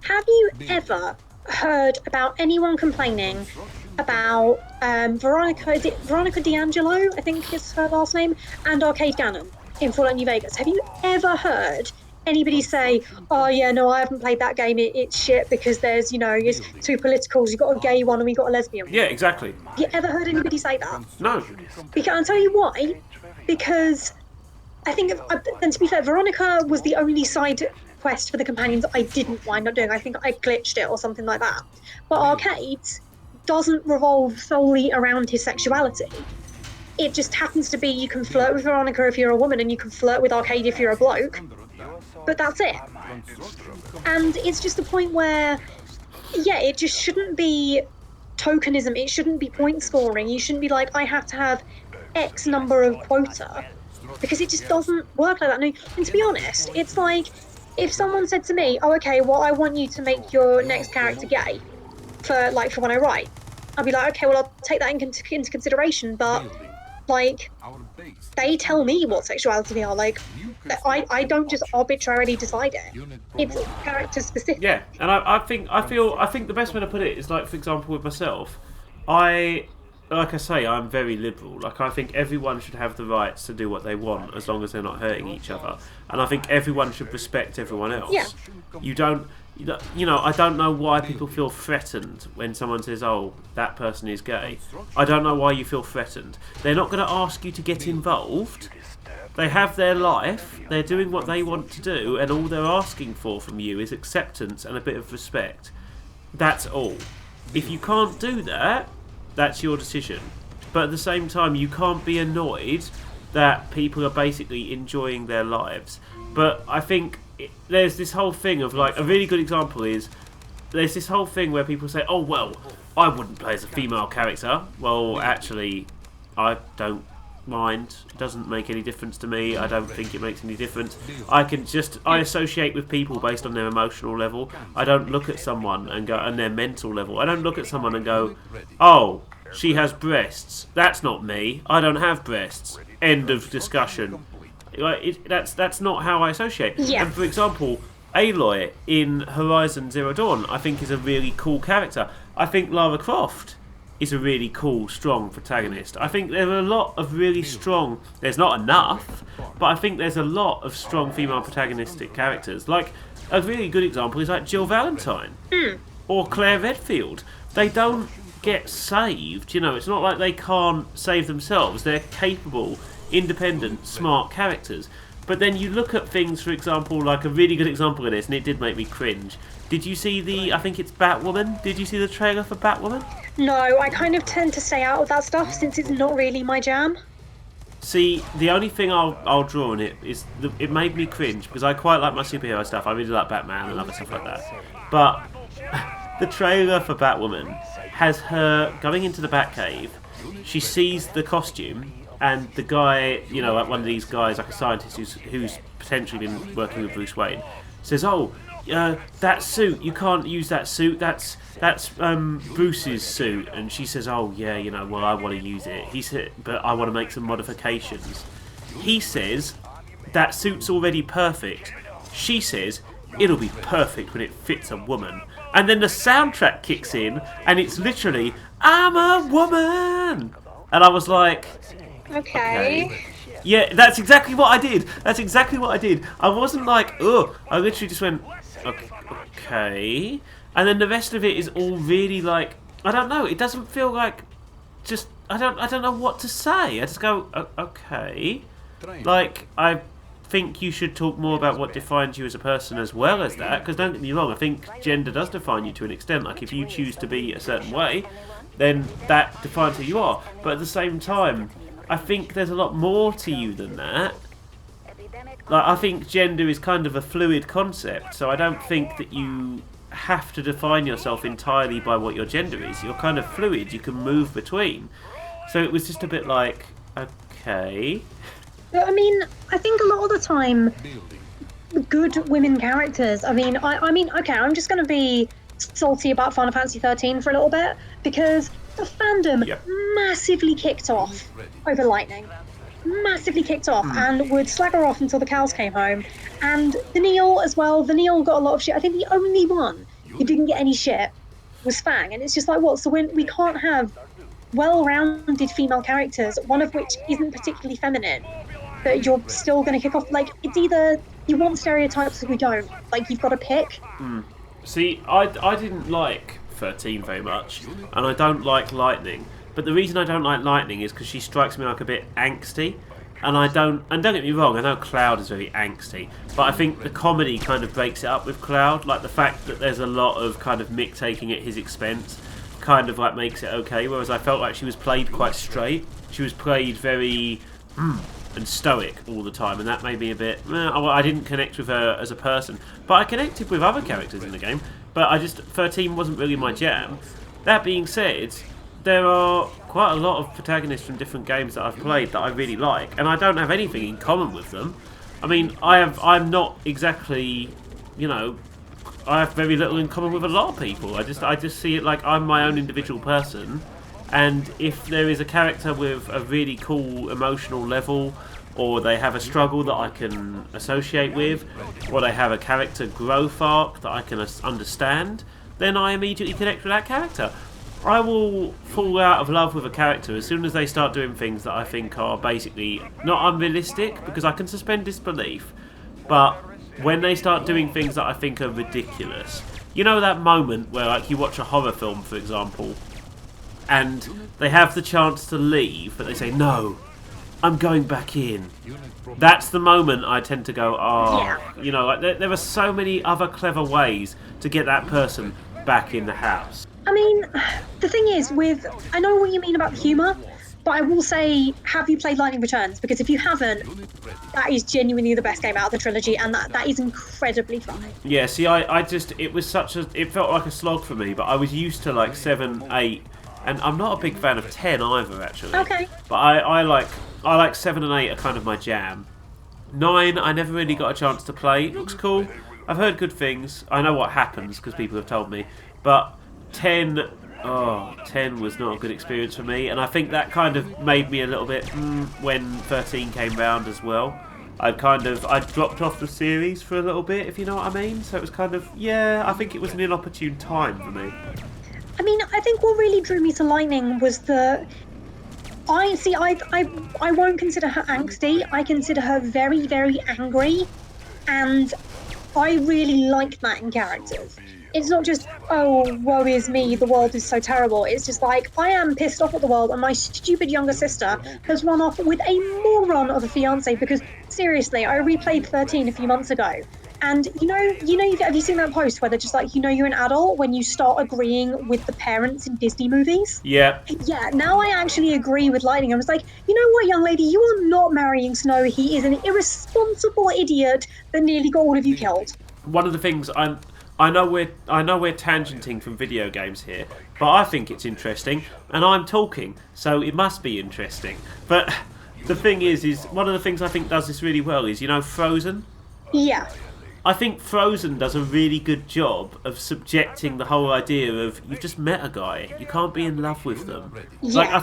have you ever heard about anyone complaining about Veronica, is it Veronica D'Angelo, I think is her last name, and Arcade Gannon in Fallout New Vegas? Have you ever heard anybody say, oh yeah, no, I haven't played that game, it's shit because there's, you know, it's 2 politicals, you've got a gay one and we got a lesbian one? Yeah, exactly. Have you ever heard anybody say that? No. Because I'll tell you why. Because I think, and to be fair, Veronica was the only side quest for the companions I didn't wind up doing. I think I glitched it or something like that. But Arcade doesn't revolve solely around his sexuality. It just happens to be you can flirt with Veronica if you're a woman and you can flirt with Arcade if you're a bloke. But that's it. And it's just the point where, yeah, it just shouldn't be tokenism. It shouldn't be point scoring. You shouldn't be like, I have to have X number of quota, because it just doesn't work like that. And to be honest, it's like, if someone said to me, oh, okay, well, I want you to make your next character gay for when I write, I'd be like, okay, well, I'll take that into consideration, but, like, they tell me what sexuality they are. Like, I don't just arbitrarily decide it. It's character specific. Yeah, and I think the best way to put it is, like, for example, with myself, like I say, I'm very liberal. Like, I think everyone should have the rights to do what they want as long as they're not hurting each other. And I think everyone should respect everyone else. Yeah. You know, I don't know why people feel threatened when someone says, oh, that person is gay. I don't know why you feel threatened. They're not going to ask you to get involved. They have their life, they're doing what they want to do, and all they're asking for from you is acceptance and a bit of respect. That's all. If you can't do that, that's your decision. But at the same time, you can't be annoyed that people are basically enjoying their lives. But I think there's this whole thing of, like, a really good example is, there's this whole thing where people say, oh, well, I wouldn't play as a female character. Well, actually, I don't mind. It doesn't make any difference to me. I don't think it makes any difference. I associate with people based on their emotional level. I don't look at someone and go, and their mental level. I don't look at someone and go, oh, she has breasts. That's not me. I don't have breasts. End of discussion. That's not how I associate. Yeah. And for example, Aloy in Horizon Zero Dawn, I think is a really cool character. I think Lara Croft is a really cool, strong protagonist. I think there are a lot of really strong... There's not enough, but I think there's a lot of strong female protagonistic characters. Like, a really good example is like Jill Valentine. Or Claire Redfield. They don't get saved, you know, it's not like they can't save themselves. They're capable, independent, smart characters. But then you look at things, for example, like a really good example of this, and it did make me cringe. Did you see I think it's Batwoman? Did you see the trailer for Batwoman? No, I kind of tend to stay out of that stuff since it's not really my jam. See, the only thing I'll draw on it is it made me cringe because I quite like my superhero stuff. I really like Batman and other stuff like that. But the trailer for Batwoman has her going into the Batcave. She sees the costume, and the guy, you know, like one of these guys, like a scientist who's potentially been working with Bruce Wayne, says, "Oh, that suit, you can't use that suit. That's Bruce's suit." And she says, "Oh yeah, you know, well I want to use it." He said, "But I want to make some modifications." He says, "That suit's already perfect." She says, "It'll be perfect when it fits a woman." And then the soundtrack kicks in, and it's literally, "I'm a woman," and I was like, Okay. yeah, that's exactly what I did. That's exactly what I did. I wasn't like, ugh. I literally just went, okay. And then the rest of it is all really like, I don't know. It doesn't feel like, just I don't know what to say. I just go, okay. Like, I think you should talk more about what defines you as a person as well as that. Because don't get me wrong, I think gender does define you to an extent. Like, if you choose to be a certain way, then that defines who you are. But at the same time, I think there's a lot more to you than that. Like, I think gender is kind of a fluid concept, so I don't think that you have to define yourself entirely by what your gender is. You're kind of fluid, you can move between. So it was just a bit like, okay. I mean, I think a lot of the time, good women characters, I mean, okay, I'm just going to be salty about Final Fantasy 13 for a little bit, because the fandom massively kicked off over Lightning. Massively kicked off and would slag her off until the cows came home. And the Neil as well, the Neil got a lot of shit. I think the only one who didn't get any shit was Fang. And it's just like, what? So when we can't have well-rounded female characters, one of which isn't particularly feminine, that you're still going to kick off. Like, it's either you want stereotypes or we don't. Like, you've got to pick. See, I didn't like 13 very much, and I don't like Lightning. But the reason I don't like Lightning is because she strikes me like a bit angsty, and don't get me wrong, I know Cloud is very angsty, but I think the comedy kind of breaks it up with Cloud. Like, the fact that there's a lot of kind of Mick taking at his expense kind of like makes it okay, whereas I felt like she was played quite straight. She was played very and stoic all the time, and that made me a bit... I didn't connect with her as a person, but I connected with other characters in the game, but 13 wasn't really my jam. That being said, there are quite a lot of protagonists from different games that I've played that I really like, and I don't have anything in common with them. I mean, I'm not exactly, you know, I have very little in common with a lot of people. I just see it like I'm my own individual person. And if there is a character with a really cool emotional level, or they have a struggle that I can associate with, or they have a character growth arc that I can understand, then I immediately connect with that character. I will fall out of love with a character as soon as they start doing things that I think are basically not unrealistic, because I can suspend disbelief, but when they start doing things that I think are ridiculous. You know that moment where, like, you watch a horror film, for example, and they have the chance to leave, but they say, "No, I'm going back in." That's the moment I tend to go, you know, like there are so many other clever ways to get that person back in the house. I mean, the thing is, I know what you mean about the humour, but I will say, have you played Lightning Returns? Because if you haven't, that is genuinely the best game out of the trilogy, and that is incredibly fun. Yeah, see, it felt like a slog for me, but I was used to like 7, 8, and I'm not a big fan of 10 either, actually. Okay. But I like 7 and 8 are kind of my jam. 9, I never really got a chance to play. It looks cool. I've heard good things. I know what happens because people have told me. But 10, 10 was not a good experience for me, and I think that kind of made me a little bit when 13 came round as well. I dropped off the series for a little bit, if you know what I mean. So it was kind of, I think it was an inopportune time for me. I mean, I think what really drew me to Lightning was I won't consider her angsty. I consider her very, very angry, and I really like that in characters. It's not just, oh, woe is me, the world is so terrible. It's just like, I am pissed off at the world, and my stupid younger sister has run off with a moron of a fiancé, because, seriously, I replayed 13 a few months ago. And, have you seen that post where they're just like, you're an adult when you start agreeing with the parents in Disney movies? Yeah. Yeah, now I actually agree with Lightning. I was like, you know what, young lady, you are not marrying Snow. He is an irresponsible idiot that nearly got all of you killed. One of the things I know we're tangenting from video games here, but I think it's interesting, and I'm talking, so it must be interesting. But the thing is one of the things I think does this really well is, Frozen? Yeah. I think Frozen does a really good job of subjecting the whole idea of you've just met a guy, you can't be in love with them. Yeah. Like I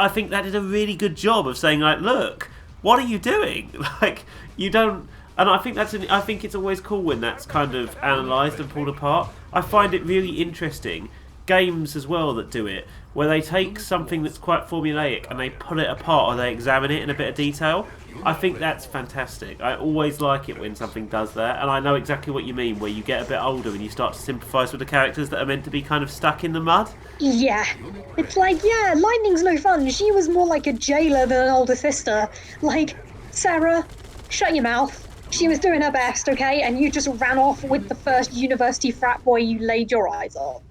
think that is a really good job of saying like, look, what are you doing? Like you don't. And I think I think it's always cool when that's kind of analysed and pulled apart. I find it really interesting. Games as well that do it, where they take something that's quite formulaic and they pull it apart or they examine it in a bit of detail. I think that's fantastic. I always like it when something does that, and I know exactly what you mean, where you get a bit older and you start to sympathise with the characters that are meant to be kind of stuck in the mud. Yeah. It's like, Lightning's no fun. She was more like a jailer than an older sister. Like, Sarah, shut your mouth. She was doing her best, okay? And you just ran off with the first university frat boy you laid your eyes on.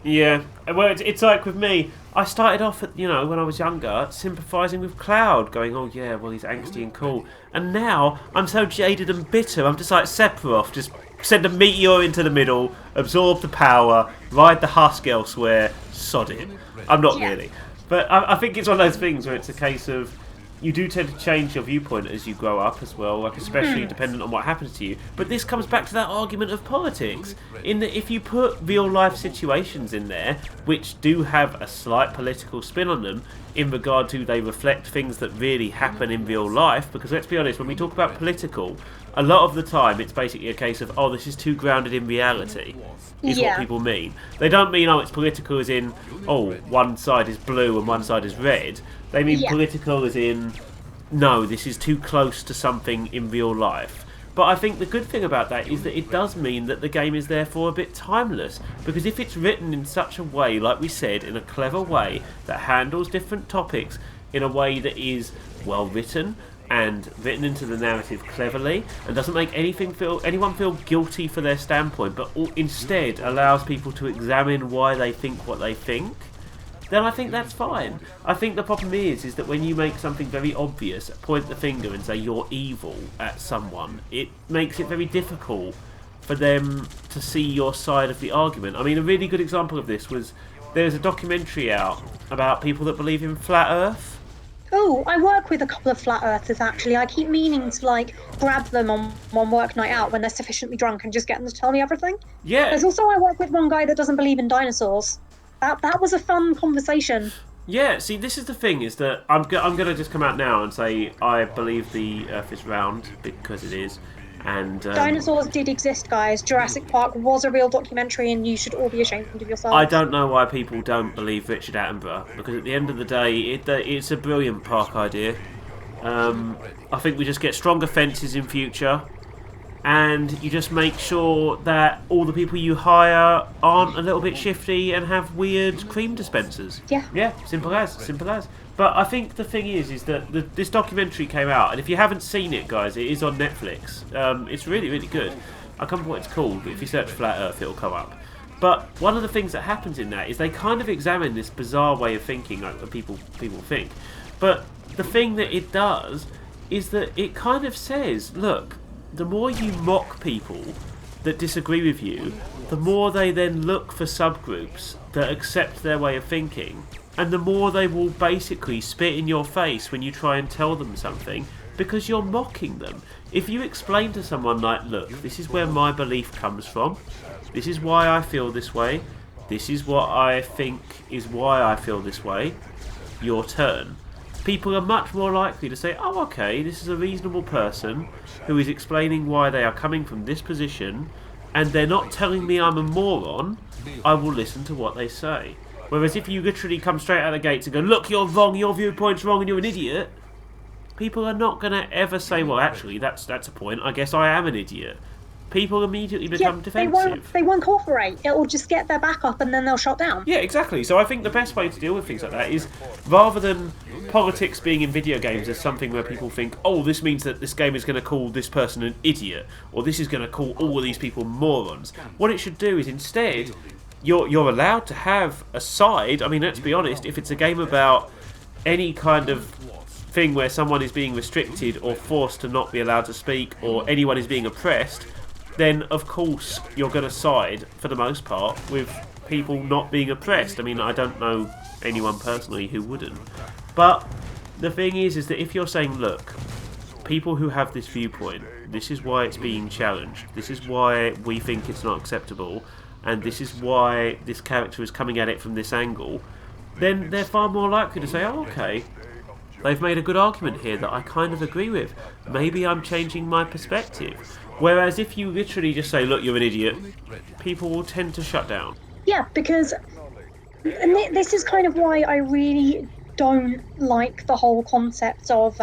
Yeah, well, it's like with me. I started off at, when I was younger, sympathising with Cloud, going, oh yeah, well he's angsty and cool. And now I'm so jaded and bitter. I'm just like Sephiroth, just send a meteor into the middle, absorb the power, ride the husk elsewhere, sod it. I'm not really, but I think it's one of those things where it's a case of you do tend to change your viewpoint as you grow up as well, like especially dependent on what happens to you. But this comes back to that argument of politics, in that if you put real life situations in there, which do have a slight political spin on them, in regard to they reflect things that really happen in real life, because let's be honest, when we talk about political, a lot of the time it's basically a case of, oh, this is too grounded in reality, is what people mean. They don't mean, oh, it's political as in, oh, one side is blue and one side is red. They mean political as in, no, this is too close to something in real life. But I think the good thing about that is that it does mean that the game is therefore a bit timeless. Because if it's written in such a way, like we said, in a clever way, that handles different topics in a way that is well written and written into the narrative cleverly, and doesn't make anyone feel guilty for their standpoint, but instead allows people to examine why they think what they think, then I think that's fine. I think the problem is that when you make something very obvious, point the finger and say you're evil at someone, it makes it very difficult for them to see your side of the argument. I mean, a really good example of this was, there's a documentary out about people that believe in flat Earth. Oh, I work with a couple of flat earthers, actually. I keep meaning to, grab them on one work night out when they're sufficiently drunk and just get them to tell me everything. Yeah. There's also, I work with one guy that doesn't believe in dinosaurs. That was a fun conversation. Yeah, see, this is the thing, is that I'm going to just come out now and say I believe the Earth is round, because it is. And dinosaurs did exist, guys. Jurassic Park was a real documentary, and you should all be ashamed of yourselves. I don't know why people don't believe Richard Attenborough, because at the end of the day, it's a brilliant park idea. I think we just get stronger fences in future, and you just make sure that all the people you hire aren't a little bit shifty and have weird cream dispensers. Yeah, simple as. But I think the thing is that this documentary came out, and if you haven't seen it, guys, it is on Netflix. It's really, really good. I can't remember what it's called, but if you search Flat Earth, it'll come up. But one of the things that happens in that is they kind of examine this bizarre way of thinking, like what people think. But the thing that it does is that it kind of says, look, the more you mock people, that disagree with you, the more they then look for subgroups that accept their way of thinking, and the more they will basically spit in your face when you try and tell them something, because you're mocking them. If you explain to someone like, look, this is where my belief comes from, this is why I feel this way, this is what I think is why I feel this way, your turn. People are much more likely to say, oh, okay, this is a reasonable person who is explaining why they are coming from this position, and they're not telling me I'm a moron, I will listen to what they say. Whereas if you literally come straight out of the gates and go, look, you're wrong, your viewpoint's wrong, and you're an idiot, people are not going to ever say, well, actually, that's a point, I guess I am an idiot. People immediately become defensive. They won't cooperate. It'll just get their back up and then they'll shut down. Yeah, exactly. So I think the best way to deal with things like that is, rather than politics being in video games as something where people think, oh, this means that this game is going to call this person an idiot, or this is going to call all of these people morons. What it should do is instead, you're allowed to have a side. I mean, let's be honest, if it's a game about any kind of thing where someone is being restricted or forced to not be allowed to speak, or anyone is being oppressed, then of course you're going to side, for the most part, with people not being oppressed. I mean, I don't know anyone personally who wouldn't. But the thing is that if you're saying, look, people who have this viewpoint, this is why it's being challenged, this is why we think it's not acceptable, and this is why this character is coming at it from this angle, then they're far more likely to say, oh, okay, they've made a good argument here that I kind of agree with. Maybe I'm changing my perspective. Whereas if you literally just say, look, you're an idiot, people will tend to shut down. Yeah, because and this is kind of why I really don't like the whole concept of,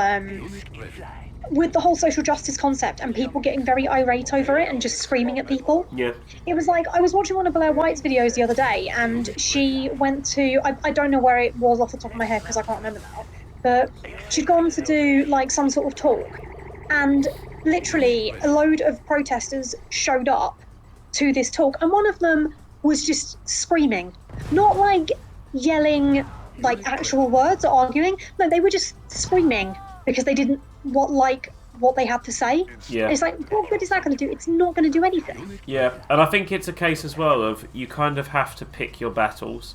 with the whole social justice concept and people getting very irate over it and just screaming at people. Yeah. It was like, I was watching one of Blair White's videos the other day, and she went to, I don't know where it was off the top of my head because I can't remember now, but she'd gone to do like some sort of talk, and literally a load of protesters showed up to this talk, and one of them was just screaming, not like yelling like actual words or arguing. No, they were just screaming because they didn't like what they had to say. Yeah. It's like, what good is that going to do? It's not going to do anything. Yeah, and I think it's a case as well of you kind of have to pick your battles.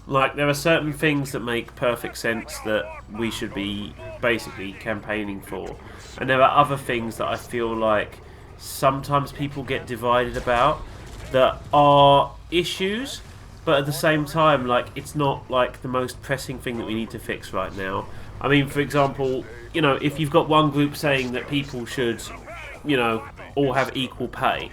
Like, there are certain things that make perfect sense that we should be basically campaigning for. And there are other things that I feel like sometimes people get divided about that are issues, but at the same time, like, it's not like the most pressing thing that we need to fix right now. I mean, for example, you know, if you've got one group saying that people should, you know, all have equal pay,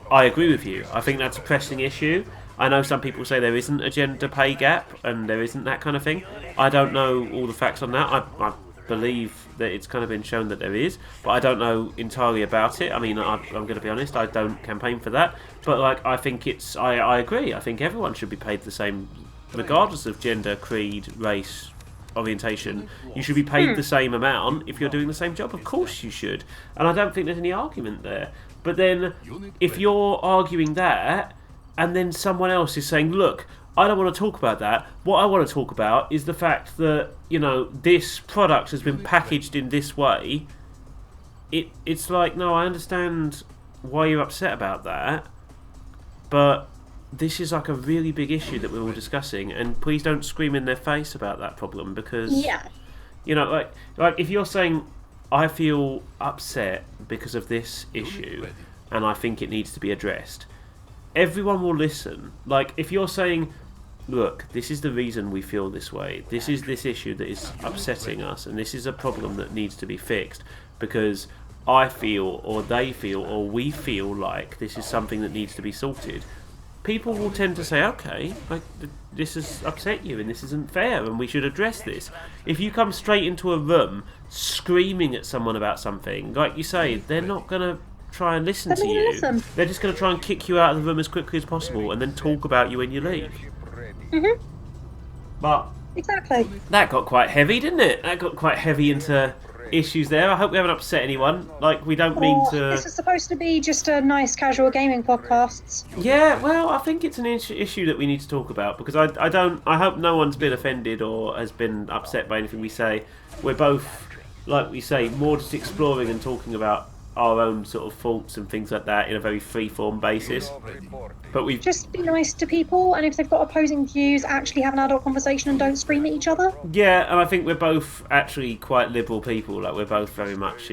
I agree with you. I think that's a pressing issue. I know some people say there isn't a gender pay gap and there isn't that kind of thing. I don't know all the facts on that. I believe that it's kind of been shown that there is, but I don't know entirely about it. I mean, I'm going to be honest, I don't campaign for that. But like, I think I agree. I think everyone should be paid the same, regardless of gender, creed, race, orientation. You should be paid the same amount if you're doing the same job. Of course you should. And I don't think there's any argument there. But then, if you're arguing that, and then someone else is saying, look, I don't want to talk about that. What I want to talk about is the fact that, you know, this product has been packaged in this way. It's like, no, I understand why you're upset about that, but this is like a really big issue that we're all discussing, and please don't scream in their face about that problem, because, Yeah. you know, like if you're saying, I feel upset because of this issue, and I think it needs to be addressed, everyone will listen. Like, if you're saying, look, this is the reason we feel this way, this is this issue that is upsetting us, and this is a problem that needs to be fixed because I feel, or they feel, or we feel like this is something that needs to be sorted, people will tend to say, okay, like, this has upset you and this isn't fair and we should address this. If you come straight into a room screaming at someone about something, like you say, they're not going to try and listen to you. Listen. They're just going to try and kick you out of the room as quickly as possible and then talk about you when you leave. Mm-hmm. But Exactly. that got quite heavy, didn't it? That got quite heavy into issues there. I hope we haven't upset anyone. Like, we don't mean to... This is supposed to be just a nice casual gaming podcast. Yeah, well, I think it's an issue that we need to talk about, because I hope no one's been offended or has been upset by anything we say. We're both, like we say, more just exploring and talking about our own sort of faults and things like that in a very free-form basis. But we've Just be nice to people, and if they've got opposing views, actually have an adult conversation and don't scream at each other. Yeah, and I think we're both actually quite liberal people. Like, we're both very much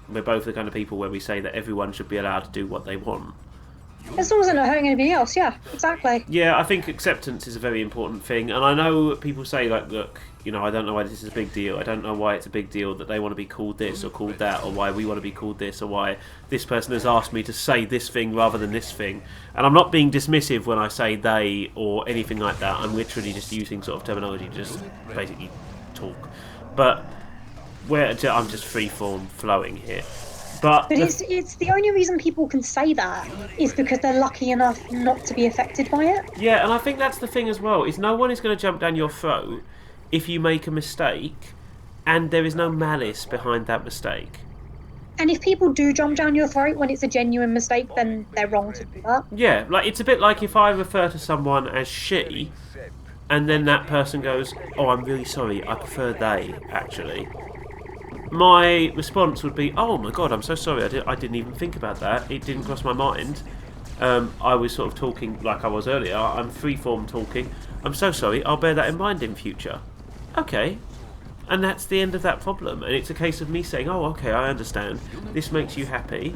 we're both the kind of people where we say that everyone should be allowed to do what they want. As long as they're not hurting anybody else, yeah, exactly. Yeah, I think acceptance is a very important thing, and I know people say, like, look, you know, I don't know why this is a big deal. I don't know why it's a big deal that they want to be called this or called that, or why we want to be called this, or why this person has asked me to say this thing rather than this thing. And I'm not being dismissive when I say they or anything like that. I'm literally just using sort of terminology to just basically talk. But I'm just free-form flowing here. But it's the only reason people can say that is because they're lucky enough not to be affected by it. Yeah, and I think that's the thing as well, is no one is going to jump down your throat if you make a mistake and there is no malice behind that mistake. And if people do jump down your throat when it's a genuine mistake, then they're wrong to do that. Yeah, like, it's a bit like if I refer to someone as she, and then that person goes, oh, I'm really sorry, I prefer they, actually. My response would be, oh my god, I'm so sorry, I didn't even think about that, it didn't cross my mind. I was sort of talking like I was earlier, I'm freeform talking, I'm so sorry, I'll bear that in mind in future. Okay, and that's the end of that problem, and it's a case of me saying, oh okay, I understand, this makes you happy,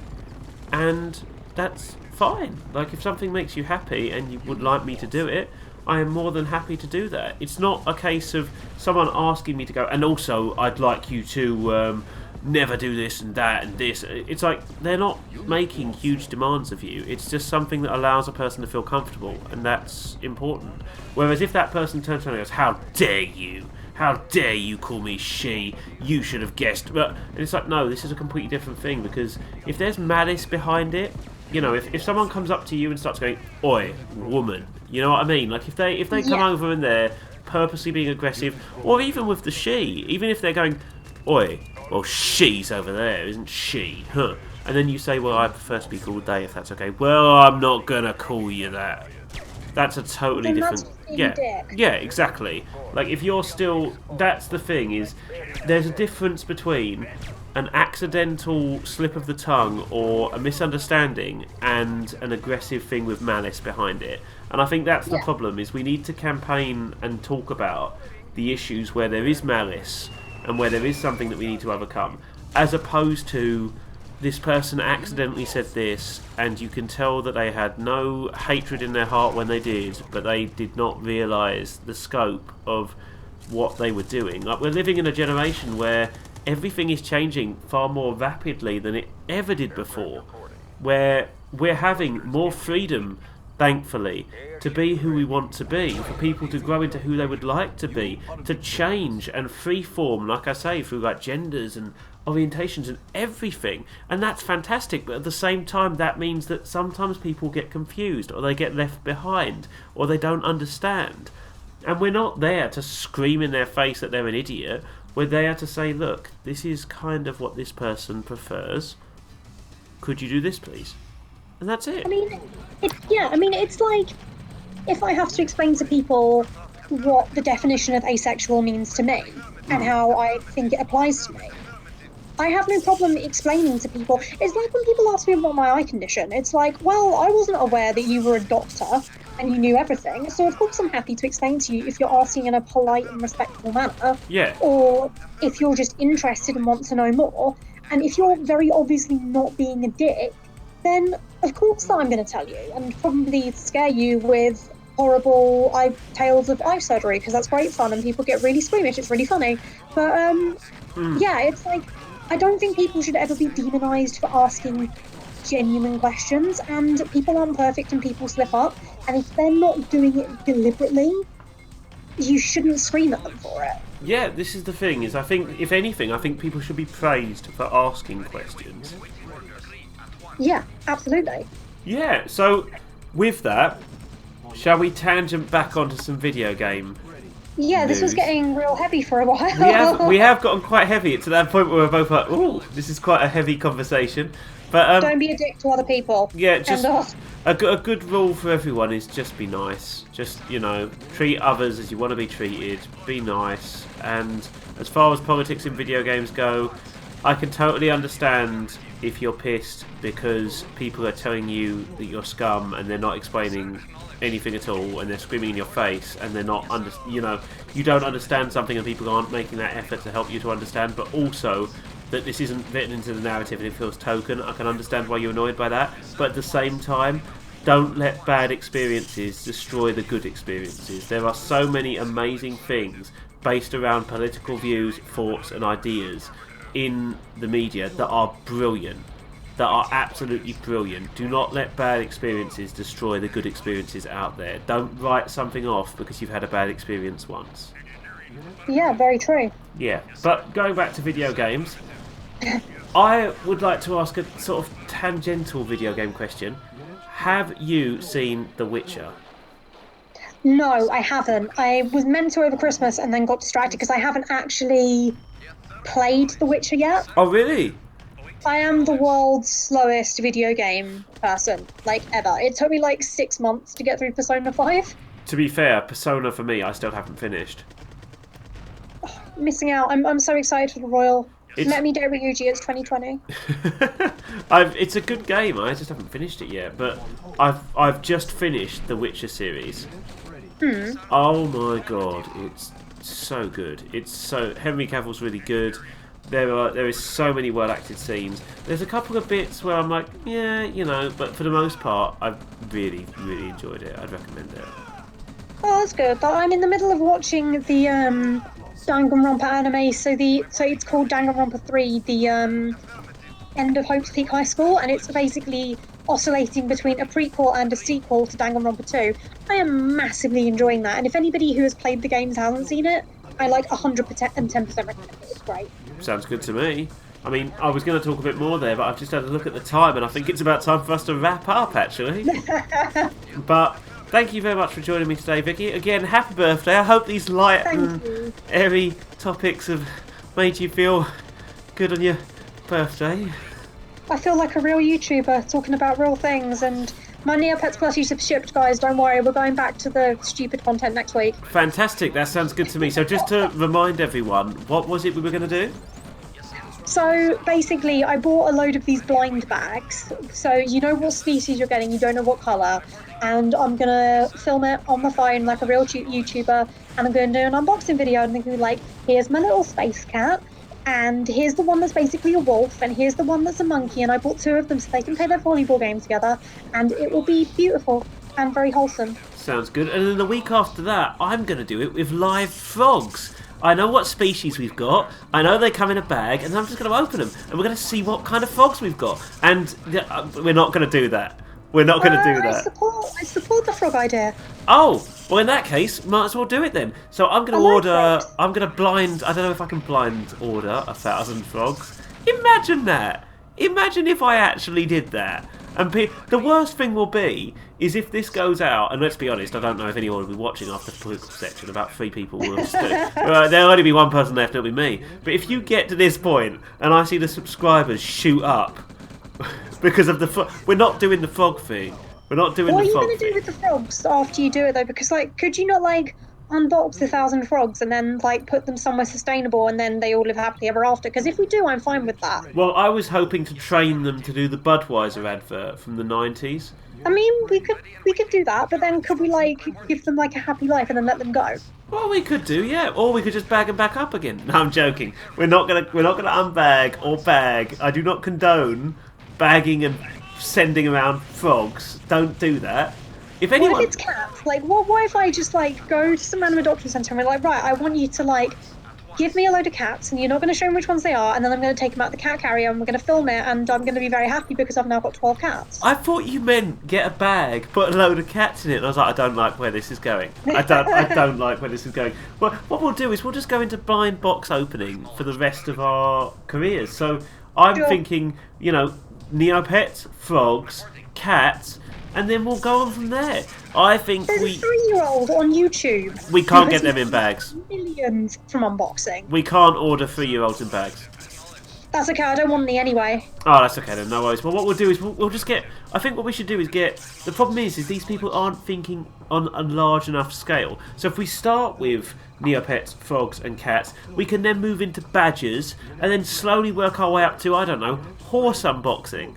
and that's fine. Like, if something makes you happy and you would like me to do it, I am more than happy to do that. It's not a case of someone asking me to go, and also I'd like you to never do this and that and this. It's like, they're not making huge demands of you. It's just something that allows a person to feel comfortable, and that's important. Whereas if that person turns around and goes, how dare you? How dare you call me she? You should have guessed. But and it's like, no, this is a completely different thing, because if there's malice behind it, you know, if someone comes up to you and starts going, oi, woman, you know what I mean? Like, if they come over and they're purposely being aggressive, or even with the she, even if they're going, oi, well, she's over there, isn't she? Huh? And then you say, well, I prefer to be called they, if that's okay. Well, I'm not gonna call you that. That's a totally different... Yeah, exactly. Like, if you're still... That's the thing, is there's a difference between an accidental slip of the tongue or a misunderstanding and an aggressive thing with malice behind it. And I think that's the problem, is we need to campaign and talk about the issues where there is malice and where there is something that we need to overcome, as opposed to this person accidentally said this and you can tell that they had no hatred in their heart when they did, but they did not realise the scope of what they were doing. Like, we're living in a generation where everything is changing far more rapidly than it ever did before, where we're having more freedom, thankfully, to be who we want to be, for people to grow into who they would like to be, to change and freeform, like I say, through like genders and orientations and everything, and that's fantastic. But at the same time, that means that sometimes people get confused, or they get left behind, or they don't understand. And we're not there to scream in their face that they're an idiot. We're there to say, look, this is kind of what this person prefers. Could you do this, please? And that's it. I mean, it's like, if I have to explain to people what the definition of asexual means to me, and how I think it applies to me, I have no problem explaining to people. It's like when people ask me about my eye condition. It's like, well, I wasn't aware that you were a doctor and you knew everything, so of course I'm happy to explain to you if you're asking in a polite and respectful manner. Yeah. Or if you're just interested and want to know more. And if you're very obviously not being a dick, then of course that I'm going to tell you, and probably scare you with horrible tales of eye surgery, because that's great fun and people get really squeamish. It's really funny. But yeah, it's like, I don't think people should ever be demonised for asking genuine questions, and people aren't perfect and people slip up, and if they're not doing it deliberately, you shouldn't scream at them for it. Yeah, this is the thing, is I think, if anything, I think people should be praised for asking questions. Yeah, absolutely. Yeah, so with that, shall we tangent back onto some video game Yeah, this was news? getting real heavy for a while. We have gotten quite heavy to that point where we're both like, ooh, this is quite a heavy conversation. But don't be a dick to other people. yeah, just a good rule for everyone is just be nice. Just, you know, treat others as you want to be treated. Be nice. And as far as politics in video games go, I can totally understand if you're pissed because people are telling you that you're scum and they're not explaining anything at all, and they're screaming in your face, and they're not you don't understand something, and people aren't making that effort to help you to understand. But also that this isn't written into the narrative and it feels token. I can understand why you're annoyed by that, but at the same time, don't let bad experiences destroy the good experiences. There are so many amazing things based around political views, thoughts and ideas in the media that are brilliant, that are absolutely brilliant. Do not let bad experiences destroy the good experiences out there. Don't write something off because you've had a bad experience once. Yeah, very true. Yeah, but going back to video games, I would like to ask a sort of tangential video game question. Have you seen The Witcher? No, I haven't. I was meant to over Christmas and then got distracted because I haven't actually played The Witcher yet. Oh, really? I am the world's slowest video game person, like, ever. It took me like 6 months to get through Persona 5. To be fair, Persona for me, I still haven't finished. Oh, missing out. I'm so excited for the Royal. Let me date Ryuji, it's 2020. It's a good game, I just haven't finished it yet, but I've just finished the Witcher series. Oh my god, it's so good. Henry Cavill's really good. There is so many well acted scenes. There's a couple of bits where I'm like, yeah, but for the most part, I've really, really enjoyed it. I'd recommend it. Oh, that's good. I'm in the middle of watching the Danganronpa anime, so it's called Danganronpa 3, the End of Hope's Peak High School, and it's basically oscillating between a prequel and a sequel to Danganronpa 2. I am massively enjoying that, and if anybody who has played the games hasn't seen it, I 110% recommend it. It's great. Sounds good to me. I mean, I was going to talk a bit more there, but I've just had a look at the time, and I think it's about time for us to wrap up, actually. But thank you very much for joining me today, Vicky. Again, happy birthday. I hope these light and airy topics have made you feel good on your birthday. I feel like a real YouTuber talking about real things, and my Neopets Plus is shipped, guys. Don't worry, we're going back to the stupid content next week. Fantastic, that sounds good to me. So just to remind everyone, what was it we were going to do? So basically, I bought a load of these blind bags. So you know what species you're getting, you don't know what colour. And I'm going to film it on my phone like a real YouTuber. And I'm going to do an unboxing video. And they're going to be like, here's my little space cat. And here's the one that's basically a wolf. And here's the one that's a monkey. And I bought 2 of them so they can play their volleyball game together. And it will be beautiful and very wholesome. Sounds good. And then the week after that, I'm going to do it with live frogs. I know what species we've got. I know they come in a bag, and I'm just going to open them, and we're going to see what kind of frogs we've got. And we're not going to do that. We're not going to do that. I support the frog idea. Oh, well, in that case, might as well do it then. So I'm going to order. I'm going to blind. I don't know if I can blind order 1,000 frogs. Imagine that. Imagine if I actually did that. And the worst thing will be is if this goes out, and let's be honest, I don't know if anyone will be watching after the political section. About 3 people will. There'll only be one person left, it'll be me. But if you get to this point and I see the subscribers shoot up because of we're not doing the frog thing. We're not doing the frog thing. What are you going to do with the frogs after you do it though? Because could you not unbox 1,000 frogs and then put them somewhere sustainable and then they all live happily ever after? Because if we do, I'm fine with that. Well, I was hoping to train them to do the Budweiser advert from the 90s. I mean, we could do that, but then could we give them a happy life and then let them go? Well, we could do, yeah, or we could just bag them back up again. No, I'm joking. We're not gonna unbag or bag. I do not condone bagging and sending around frogs. Don't do that. If anyone... What if it's cats? What if I just go to some animal adoption centre and we're like, right, I want you to give me a load of cats and you're not going to show me which ones they are, and then I'm going to take them out the cat carrier and we're going to film it, and I'm going to be very happy because I've now got 12 cats. I thought you meant get a bag, put a load of cats in it, and I was like, I don't like where this is going. I don't like where this is going. Well, what we'll do is we'll just go into blind box opening for the rest of our careers. So I'm thinking, Neopets, frogs, cats, and then we'll go on from there. I think There's a 3-year-old on YouTube. We can't get them in bags. Millions from unboxing. We can't order 3-year-olds in bags. That's okay, I don't want any anyway. Oh, that's okay then, no worries. Well, what we'll do is we'll just get... I think what we should do is get... The problem is these people aren't thinking on a large enough scale. So if we start with Neopets, frogs and cats, we can then move into badgers and then slowly work our way up to, I don't know, horse unboxing.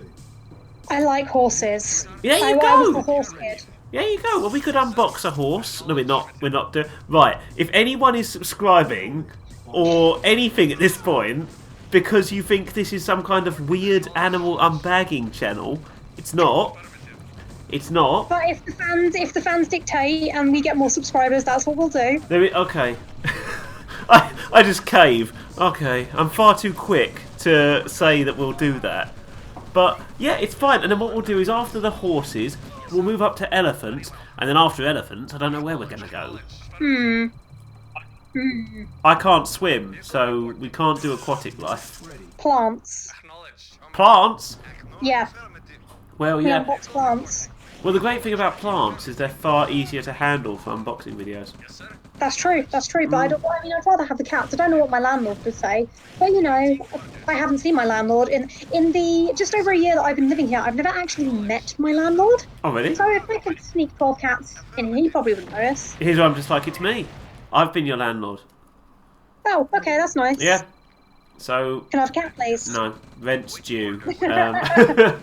I like horses. There you I go! was a horse kid. There you go. Well, we could unbox a horse. No, we're not. We're not doing... Right, if anyone is subscribing or anything at this point... because you think this is some kind of weird animal unbagging channel. It's not. It's not. But if the fans dictate and we get more subscribers, that's what we'll do. Okay. I just cave. Okay, I'm far too quick to say that we'll do that. But yeah, it's fine. And then what we'll do is after the horses, we'll move up to elephants, and then after elephants, I don't know where we're gonna go. I can't swim, so we can't do aquatic life. Plants. Plants? Yeah. Well, We yeah. unbox plants. Well, the great thing about plants is they're far easier to handle for unboxing videos. That's true. But I mean, I'd rather have the cats. I don't know what my landlord would say, but you know, I haven't seen my landlord in the just over a year that I've been living here. I've never actually met my landlord. Oh, really? So if I could sneak 12 cats in here, he probably wouldn't notice. Here's where I'm just like, it's me. I've been your landlord. Oh, okay, that's nice. Yeah. So... Can I have a cat, please? No, rent's due. The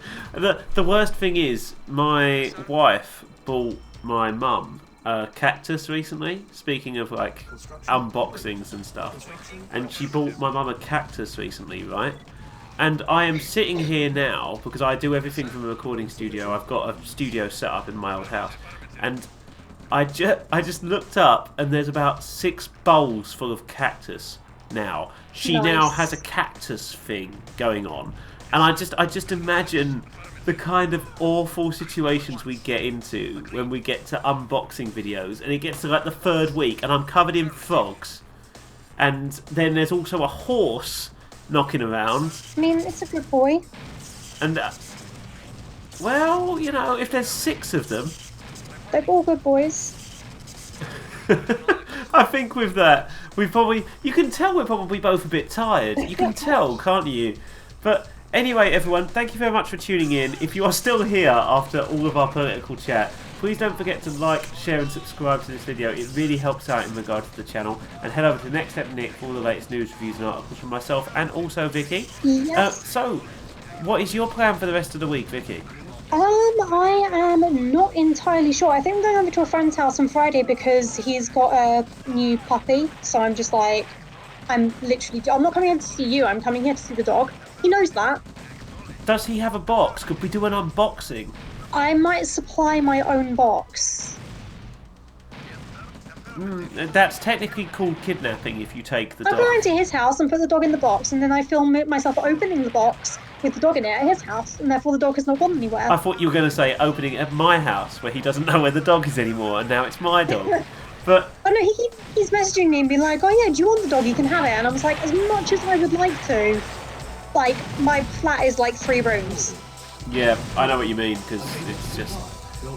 worst thing is, my wife bought my mum a cactus recently. Speaking of like unboxings and stuff, and she bought my mum a cactus recently, right? And I am sitting here now because I do everything from a recording studio. I've got a studio set up in my old house, and I just looked up and there's about 6 bowls full of cactus now. She now has a cactus thing going on, and I just imagine the kind of awful situations we get into when we get to unboxing videos, and it gets to like the 3rd week and I'm covered in frogs, and then there's also a horse knocking around. I mean, it's a good boy. And well, you know, if there's 6 of them, They're all good boys. I think with that, you can tell we're probably both a bit tired. You can tell, can't you? But anyway, everyone, thank you very much for tuning in. If you are still here after all of our political chat, please don't forget to like, share and subscribe to this video. It really helps out in regard to the channel. And head over to Next Step Nick for all the latest news, reviews and articles from myself and also Vicky. Yes. So, what is your plan for the rest of the week, Vicky? I am not entirely sure. I think I'm going over to a friend's house on Friday because he's got a new puppy. So I'm just like, I'm not coming here to see you. I'm coming here to see the dog. He knows that. Does he have a box? Could we do an unboxing? I might supply my own box. That's technically called kidnapping if you take the dog. I'll go into his house and put the dog in the box, and then I film myself opening the box with the dog in it at his house, and therefore the dog has not gone anywhere. I thought you were going to say opening at my house where he doesn't know where the dog is anymore, and now it's my dog. But oh no, he's messaging me and being like, oh yeah, do you want the dog? You can have it. And I was like, as much as I would like to, like, my flat is like 3 rooms. yeah, I know what you mean, because it's just...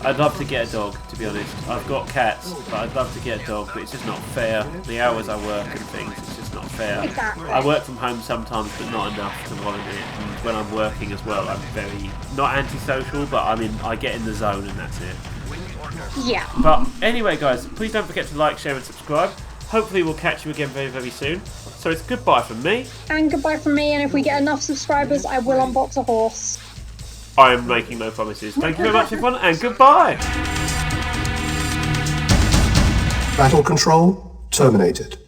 I'd love to get a dog, to be honest. I've got cats, but I'd love to get a dog, but it's just not fair. The hours I work and things, it's just not fair. Exactly. I work from home sometimes, but not enough to warrant it. And when I'm working as well, I'm very, not antisocial, but I get in the zone and that's it. Yeah. But anyway, guys, please don't forget to like, share and subscribe. Hopefully we'll catch you again very, very soon. So it's goodbye from me. And goodbye from me, and if we get enough subscribers, I will unbox a horse. I am making no promises. Thank you very much, everyone, and goodbye. Battle control terminated.